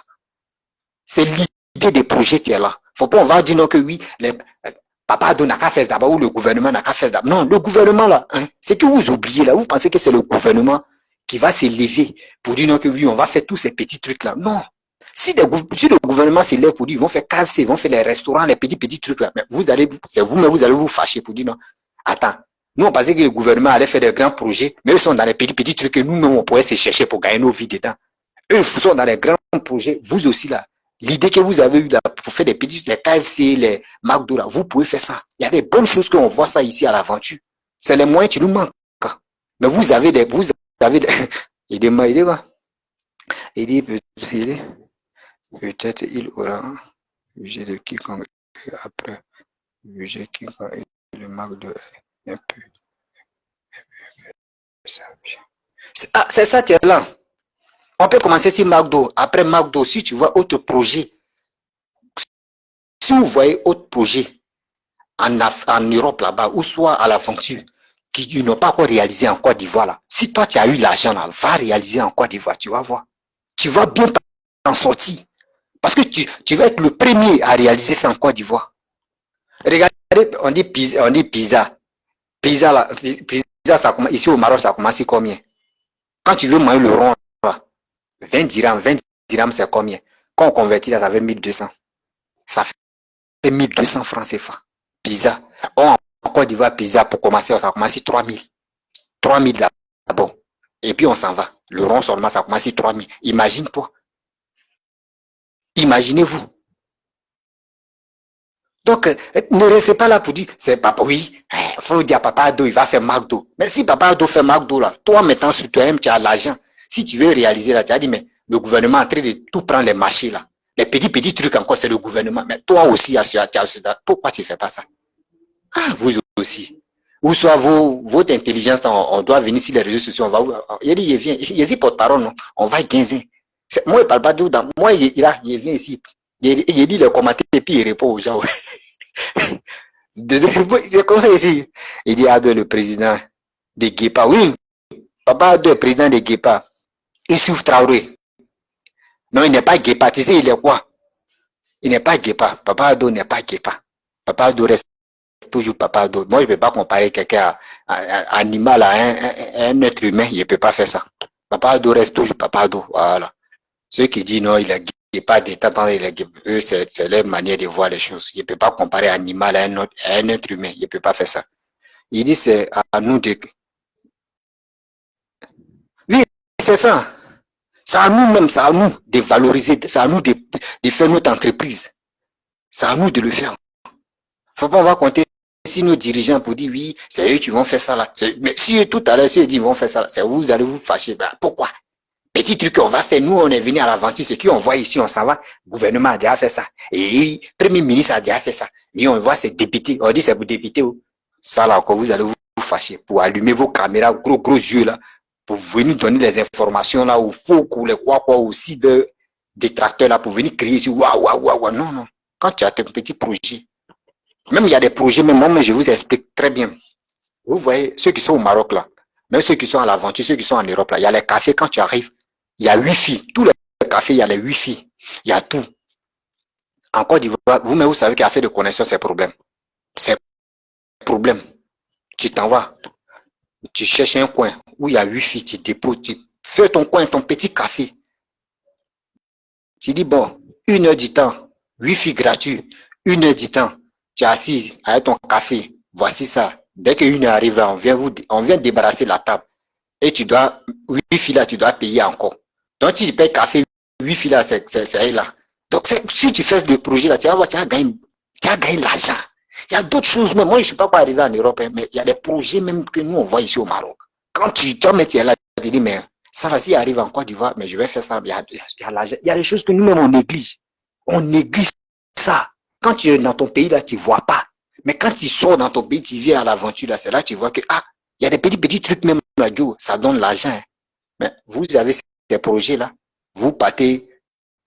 C'est l'idée des projets qui est là. Faut pas, on va dire non que oui, Papa Ado n'a qu'à faire d'abord ou le gouvernement n'a qu'à faire d'abord. Non, le gouvernement là, hein, c'est que vous oubliez là, vous pensez que c'est le gouvernement qui va s'élever pour dire non que oui, on va faire tous ces petits trucs là. Non. Si le gouvernement s'élève pour dire ils vont faire KFC, ils vont faire les restaurants, les petits trucs là, mais vous allez vous fâcher pour dire non. Attends, nous on pensait que le gouvernement allait faire des grands projets, mais ils sont dans les petits trucs que nous-mêmes on pourrait se chercher pour gagner nos vies dedans. Eux ils sont dans les grands projets, vous aussi là. L'idée que vous avez eue là pour faire des petits, les KFC, les McDo là, vous pouvez faire ça. Il y a des bonnes choses qu'on voit ça ici à l'aventure. C'est les moyens qui nous manquent. Mais vous avez des, aidez-moi, aidez quoi? Aidez peut-être il aura budget de quiconque après budget quiconque et le McDo un peu. C'est ça, tu es là. On peut commencer sur McDo. Après McDo, si tu vois autre projet, si vous voyez autre projet en Europe là-bas, ou soit à l'aventure, qui n'ont pas encore réalisé en Côte d'Ivoire là, si toi tu as eu l'argent là, va réaliser en Côte d'Ivoire, tu vas voir. Tu vas bien t'en sortir. Parce que tu vas être le premier à réaliser ça en Côte d'Ivoire. Regardez, on dit pizza. Pizza là, pizza ça commence, ici au Maroc, ça commence combien? Quand tu veux manger le rond, 20 dirhams, c'est combien? Quand on convertit là, ça fait 1200. Ça fait 1200 francs CFA. Pizza. En Côte d'Ivoire, pizza, pour commencer, ça commence 3000. 3000 là, bon. Et puis on s'en va. Le rond seulement, ça commence 3000. Imagine-toi. Imaginez-vous. Donc, ne restez pas là pour dire, c'est papa, oui, il faut dire à Papa Ado, il va faire McDo. Mais si Papa Ado fait McDo là, toi maintenant sur toi-même, tu as l'argent. Si tu veux réaliser là, tu as dit, mais le gouvernement est en train de tout prendre les marchés là. Les petits trucs encore, c'est le gouvernement. Mais toi aussi, pourquoi tu ne fais pas ça? Ah, vous aussi. Ou soit votre intelligence, on doit venir sur les réseaux sociaux, on va, il dit, il vient, il dit porte-parole, non? On va gagner. Moi, il parle pas d'où, moi, il vient ici. Il dit les commentaires et puis il répond aux gens. C'est comme ça ici. Il dit Ado, le président de Guépa. Oui, Papa Ado, le président de Guépa. Il souffre Traoré. Non, il n'est pas Guépa. Tu sais, il est quoi? Il n'est pas Guépa. Papa Ado n'est pas Guépa. Papa Ado reste toujours Papa Ado. Moi, je ne peux pas comparer quelqu'un à un animal, à un être humain. Je ne peux pas faire ça. Papa Ado reste toujours Papa Ado. Voilà. Ceux qui disent non, il est pas d'état dans eux, c'est leur manière de voir les choses. Il ne peut pas comparer un animal à un être humain. Il ne peut pas faire ça. Il dit c'est à nous de... Oui, c'est ça. C'est à nous-mêmes, c'est à nous de valoriser, c'est à nous de faire notre entreprise. C'est à nous de le faire. Faut pas on va compter si nos dirigeants pour dire oui, c'est eux qui vont faire ça là. Mais si tout à l'heure, si ils disent ils vont faire ça là, c'est vous allez vous fâcher. Ben, pourquoi? Petit truc qu'on va faire, nous on est venu à l'aventure, ce qu'on voit ici, on s'en va, le gouvernement a déjà fait ça. Et le Premier ministre a déjà fait ça. Et on voit ces députés, on dit c'est vous députés. Ça là encore, vous allez vous fâcher pour allumer vos caméras, gros yeux là, pour venir donner les informations là, au faux, les quoi, aussi de détracteurs là, pour venir crier ici, waouh. Non. Quand tu as tes petits projets, même il y a des projets, même moi, je vous explique très bien. Vous voyez, ceux qui sont au Maroc là, même ceux qui sont à l'aventure, ceux qui sont en Europe là, il y a les cafés quand tu arrives. Il y a Wi-Fi. Tous les cafés, il y a les Wi-Fi. Il y a tout. En Côte d'Ivoire, vous-même, vous savez qu'à faire de connexion, c'est problème. C'est problème. Tu t'en vas. Tu cherches un coin où il y a Wi-Fi, tu déposes, tu fais ton coin, ton petit café. Tu dis, bon, 1 heure du temps, Wi-Fi gratuit, 1 heure du temps, tu es assis avec ton café. Voici ça. Dès que 1 heure arrive là, on vient débarrasser la table. Et tu dois, Wi-Fi là, tu dois payer encore. Donc, tu payes café, Wi-Fi là, c'est là. Donc, si tu fais le projet là, tu vas voir, tu as gagné l'argent. Il y a d'autres choses, mais moi, je ne suis pas arrivé en Europe, mais il y a des projets même que nous, on voit ici au Maroc. Quand tu es là, tu dis, mais ça là, s'il arrive en Côte d'Ivoire, mais je vais faire ça. Il y a des choses que nous-mêmes, on néglige. On néglige ça. Quand tu es dans ton pays là, tu ne vois pas. Mais quand tu sors dans ton pays, tu viens à l'aventure là, c'est là que tu vois que, il y a des petits trucs même là, ça donne l'argent. Hein. Mais vous avez ces projets-là, vous partez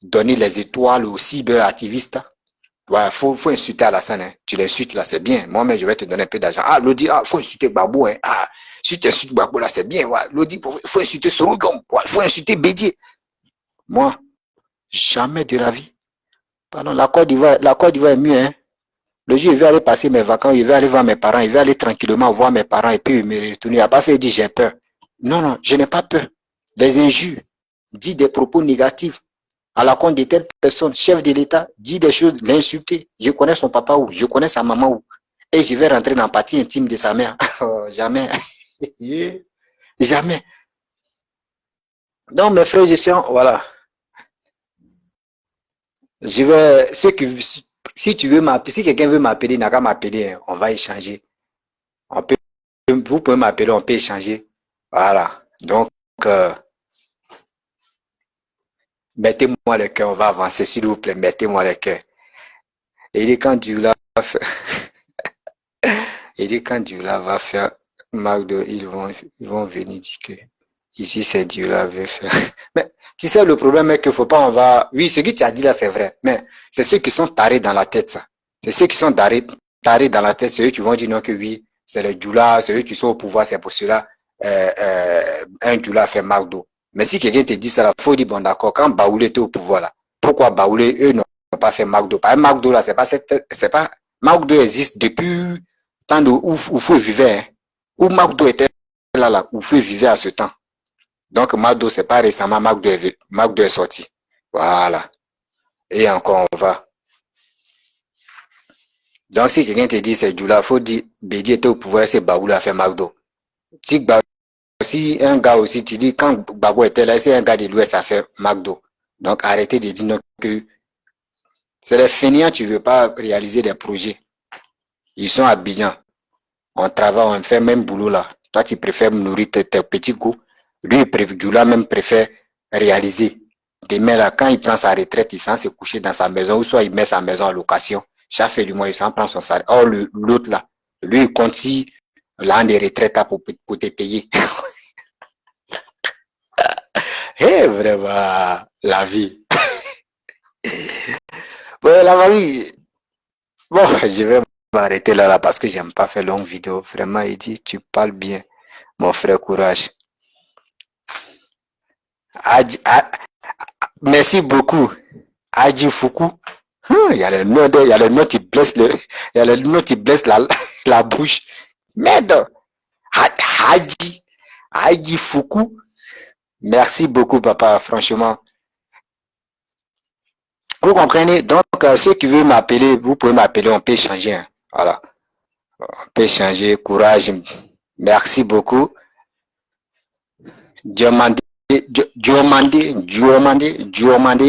donner les étoiles aux cyberactivistes. Ouais, faut insulter Alassane. Hein. Tu l'insultes là, c'est bien. Moi-même, je vais te donner un peu d'argent. L'Odi, faut insulter Gbagbo. Hein. Si tu insultes Gbagbo là, c'est bien. Ouais. L'Odi, faut insulter Sorogom. Ouais, faut insulter Bédier. Moi, jamais de la vie. Pardon, la Côte d'Ivoire est mieux, hein. Le jour où je vais aller passer mes vacances, je vais aller voir mes parents, je vais aller tranquillement voir mes parents et puis me retourner. Il n'a pas fait dire j'ai peur. Non, non, je n'ai pas peur. Les injures, dit des propos négatifs à la compte de telle personne, chef de l'État, dit des choses, l'insulter. Je connais son papa où, je connais sa maman où. Et je vais rentrer dans la partie intime de sa mère. Oh, jamais. Jamais. Donc, mes frères et sœurs, voilà. Je vais, si tu veux m'appeler, si quelqu'un veut m'appeler, n'a qu'à m'appeler, hein, on va échanger. On peut, vous pouvez m'appeler, on peut échanger. Voilà. Donc, mettez-moi le cœur, on va avancer, s'il vous plaît, mettez-moi le cœur. Et dit quand Dula va faire, et dit quand Dula va faire McDo, ils vont venir dire que ici c'est Dula veut faire. Mais tu sais, le problème est qu'il faut pas, on va, oui, ce que tu as dit là, c'est vrai, mais c'est ceux qui sont tarés dans la tête, ça. C'est ceux qui sont tarés dans la tête, c'est eux qui vont dire non que oui, c'est les Dula, c'est eux qui sont au pouvoir, c'est pour cela, un Dula fait McDo. Mais si quelqu'un te dit ça, il faut dire bon d'accord, quand Baoulé était au pouvoir là, pourquoi Baoulé, eux n'ont pas fait McDo? Par exemple, McDo là, c'est pas, McDo existe depuis tant de où Fou vivait, hein. Où McDo était là, où Fou vivait à ce temps. Donc, McDo, c'est pas récemment, McDo est sorti. Voilà. Et encore, on va. Donc, si quelqu'un te dit c'est Djoula, il faut dire, Bédi était au pouvoir, c'est Baoulé a fait McDo. Si un gars aussi, tu dis, quand Babou était là, c'est un gars de l'Ouest a fait McDo. Donc, arrêtez de dire que c'est les fainéants, tu veux pas réaliser des projets. Ils sont habillants. On travaille, on fait même boulot là. Toi, tu préfères nourrir tes petits goûts. Lui, Djoula même préfère réaliser. Demain, là, quand il prend sa retraite, il s'en se coucher dans sa maison, ou soit il met sa maison en location. Chaque fin du mois, il s'en prend son salaire. Or, l'autre là, lui, il continue l'an de retraite pour te payer. Eh, vraiment, la vie. Ouais, la vie. Bon, je vais m'arrêter là parce que j'aime pas faire longue vidéo. Vraiment, il dit, tu parles bien. Mon frère, courage. Merci beaucoup. Adji Fuku. Il y a le nom qui blesse il y a le nom qui blesse la bouche. Merde. Adji Fuku. Merci beaucoup, papa, franchement. Vous comprenez? Donc, ceux qui veulent m'appeler, vous pouvez m'appeler, on peut échanger. Hein. Voilà. On peut échanger, courage. Merci beaucoup. Diomandé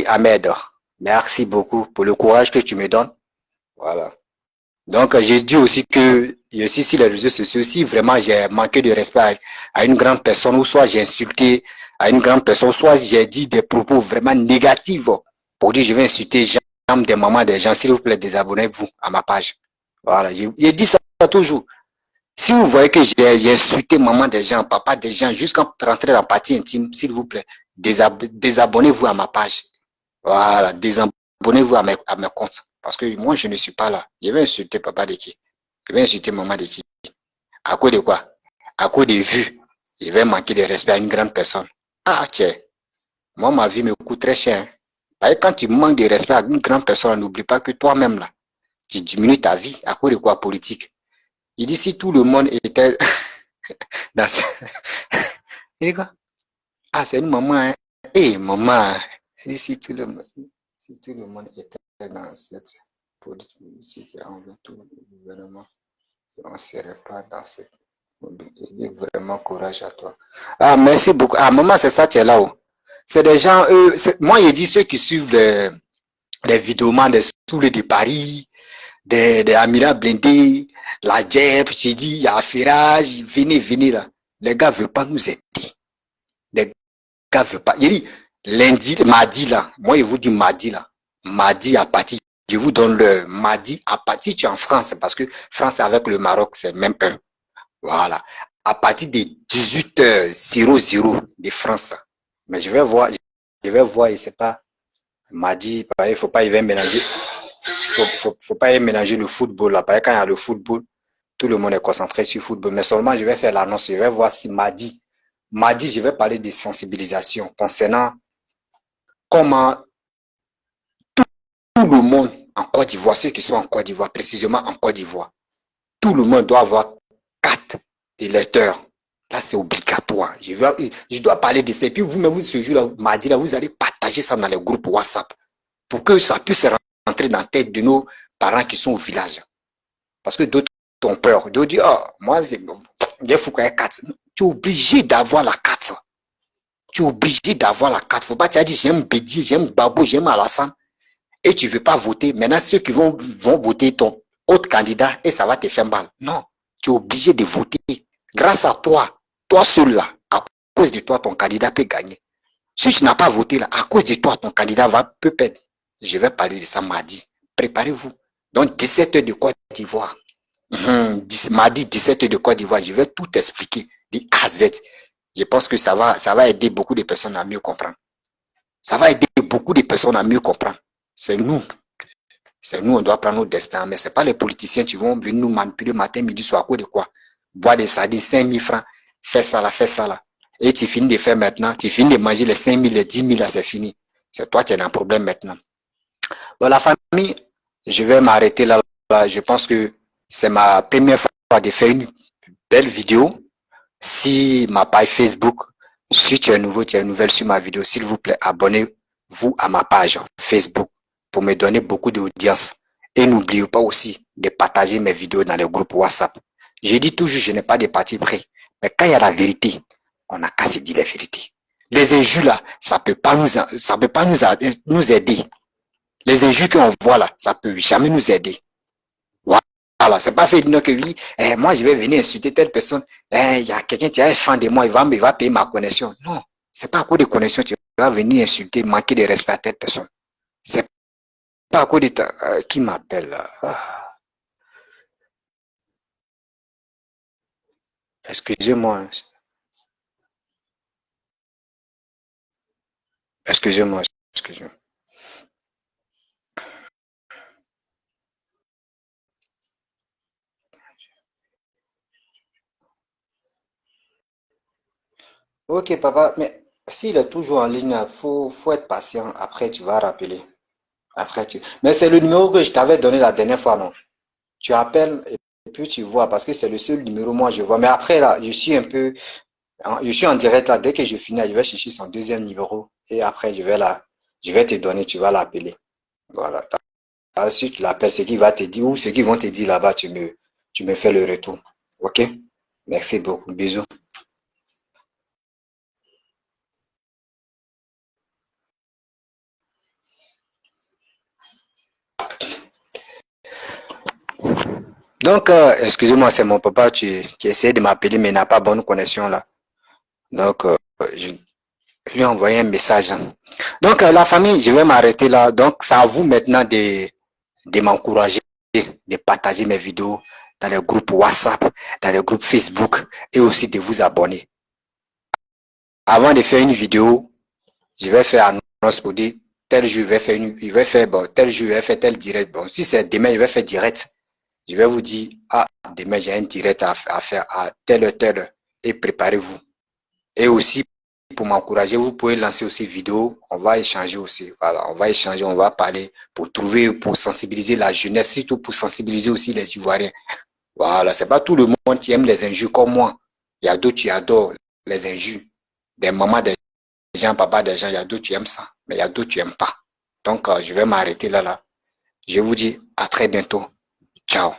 Ahmed. Merci beaucoup pour le courage que tu me donnes. Voilà. Donc, j'ai dit aussi que, aussi sur les réseaux sociaux, si vraiment j'ai manqué de respect à une grande personne, ou soit j'ai insulté à une grande personne, soit j'ai dit des propos vraiment négatifs, pour dire je vais insulter des mamans des gens, s'il vous plaît, désabonnez-vous à ma page. Voilà. J'ai dit ça toujours. Si vous voyez que j'ai insulté maman des gens, papa des gens, jusqu'à rentrer dans la partie intime, s'il vous plaît, désabonnez-vous à ma page. Voilà, désabonnez-vous à mes comptes. Parce que moi, je ne suis pas là. Je vais insulter papa de qui? Je vais insulter maman de qui? À cause de quoi? À cause des vues. Je vais manquer de respect à une grande personne. Ah, tiens. Moi, ma vie me coûte très cher. Parce que quand tu manques de respect à une grande personne, n'oublie pas que toi-même, là, tu diminues ta vie. À cause de quoi? Politique. Il dit si tout le monde était dans ce... Il dit quoi? Ah, c'est une maman, hein? Eh, maman! Il dit si tout le monde était dans cette politique envers tout le gouvernement, on ne serait pas dans cette... Il dit vraiment courage à toi. Ah, merci beaucoup. Ah, maman, c'est ça, tu es là-haut. C'est des gens, eux, moi, il dit ceux qui suivent les vidéos des saoulés de Paris, des Amira blindés, la JEP, j'ai dit, il y a Ferrage, venez là. Les gars ne veulent pas nous aider. Les gars ne veulent pas. Il dit, lundi, mardi là, moi je vous dis mardi là, mardi à partir, je vous donne le mardi à partir, tu es en France, parce que France avec le Maroc, c'est même un. Voilà. À partir de 18h00 de France. Mais je vais voir, et c'est pas mardi, il ne faut pas y mélanger. Faut pas y mélanger le football là. Parce que quand il y a le football, tout le monde est concentré sur le football. Mais seulement, je vais faire l'annonce. Je vais voir si mardi, je vais parler de sensibilisation concernant comment tout le monde en Côte d'Ivoire, ceux qui sont en Côte d'Ivoire, précisément en Côte d'Ivoire, tout le monde doit avoir carte d'électeur. Là, c'est obligatoire. Je dois parler de ça. Et puis vous-même, ce jour-là, mardi, là, vous allez partager ça dans les groupes WhatsApp pour que ça puisse rentrer dans la tête de nos parents qui sont au village. Parce que d'autres ont peur. D'autres disent, oh, moi, il faut qu'il y ait carte. Tu es obligé d'avoir la carte. Tu es obligé d'avoir la carte. Faut pas te dire, j'aime Bédi, j'aime Babou, j'aime Alassane. Et tu ne veux pas voter. Maintenant, ceux qui vont voter ton autre candidat et ça va te faire mal. Non, tu es obligé de voter. Grâce à toi, toi seul là, à cause de toi, ton candidat peut gagner. Si tu n'as pas voté là, à cause de toi, ton candidat peut perdre. Je vais parler de ça mardi. Préparez-vous. Donc, 17 heures de Côte d'Ivoire. Mardi, 17 heures de Côte d'Ivoire. Je vais tout expliquer de A à Z. Je pense que ça va aider beaucoup de personnes à mieux comprendre. Ça va aider beaucoup de personnes à mieux comprendre. C'est nous. C'est nous, on doit prendre notre destin. Mais ce n'est pas les politiciens qui vont venir nous manipuler matin, midi, soir, à cause de quoi? Boire des sardines, 5 000 francs. Fais ça là. Et tu finis de faire maintenant. Tu finis de manger les 5 000, les 10 000 là, c'est fini. C'est toi qui as un problème maintenant. Bon, la famille, je vais m'arrêter là. Je pense que c'est ma première fois de faire une belle vidéo. Si ma page Facebook, si tu es nouveau, tu es nouvelle sur ma vidéo, s'il vous plaît, abonnez-vous à ma page Facebook pour me donner beaucoup d'audience. Et n'oubliez pas aussi de partager mes vidéos dans les groupes WhatsApp. Je dis toujours, je n'ai pas de parti pris. Mais quand il y a la vérité, on n'a qu'à se dire la vérité. Les injures là, ça peut pas nous aider. Les injures qu'on voit là, ça peut jamais nous aider. Voilà, c'est pas fait de dire que oui, moi je vais venir insulter telle personne, il y a quelqu'un qui est fan de moi, il va payer ma connexion. Non, c'est pas à cause de connexion que tu vas venir insulter, manquer de respect à telle personne. C'est pas à cause de qui m'appelle là. Excusez-moi. Excusez-moi. Ok, papa, mais s'il est toujours en ligne, faut être patient. Après, tu vas rappeler. Mais c'est le numéro que je t'avais donné la dernière fois, non? Tu appelles et puis tu vois, parce que c'est le seul numéro moi je vois. Mais après, là, je suis en direct là. Dès que je finis, je vais chercher son deuxième numéro. Et après, je vais te donner, tu vas l'appeler. Voilà. Ensuite, tu l'appelles, ce qui va te dire, ou ce qu'ils vont te dire là-bas, tu me fais le retour. Ok? Merci beaucoup. Bisous. Donc, excusez-moi, c'est mon papa qui essaie de m'appeler, mais il n'a pas bonne connexion là. Donc, je lui ai envoyé un message. Donc, la famille, je vais m'arrêter là. Donc, c'est à vous maintenant de m'encourager, de partager mes vidéos dans les groupes WhatsApp, dans les groupes Facebook et aussi de vous abonner. Avant de faire une vidéo, je vais faire annonce pour dire tel jour, tel jour, je vais faire tel direct. Bon, si c'est demain, je vais faire direct. Je vais vous dire, demain, j'ai un direct à faire à telle heure et préparez-vous. Et aussi, pour m'encourager, vous pouvez lancer aussi vidéo. On va échanger aussi. Voilà, on va échanger, on va parler pour sensibiliser la jeunesse, surtout pour sensibiliser aussi les Ivoiriens. Voilà, c'est pas tout le monde qui aime les injures comme moi. Il y a d'autres qui adorent les injures. Des mamans, des gens, papa, des gens, il y a d'autres qui aiment ça. Mais il y a d'autres qui n'aiment pas. Donc, je vais m'arrêter là. Je vous dis à très bientôt. Ciao.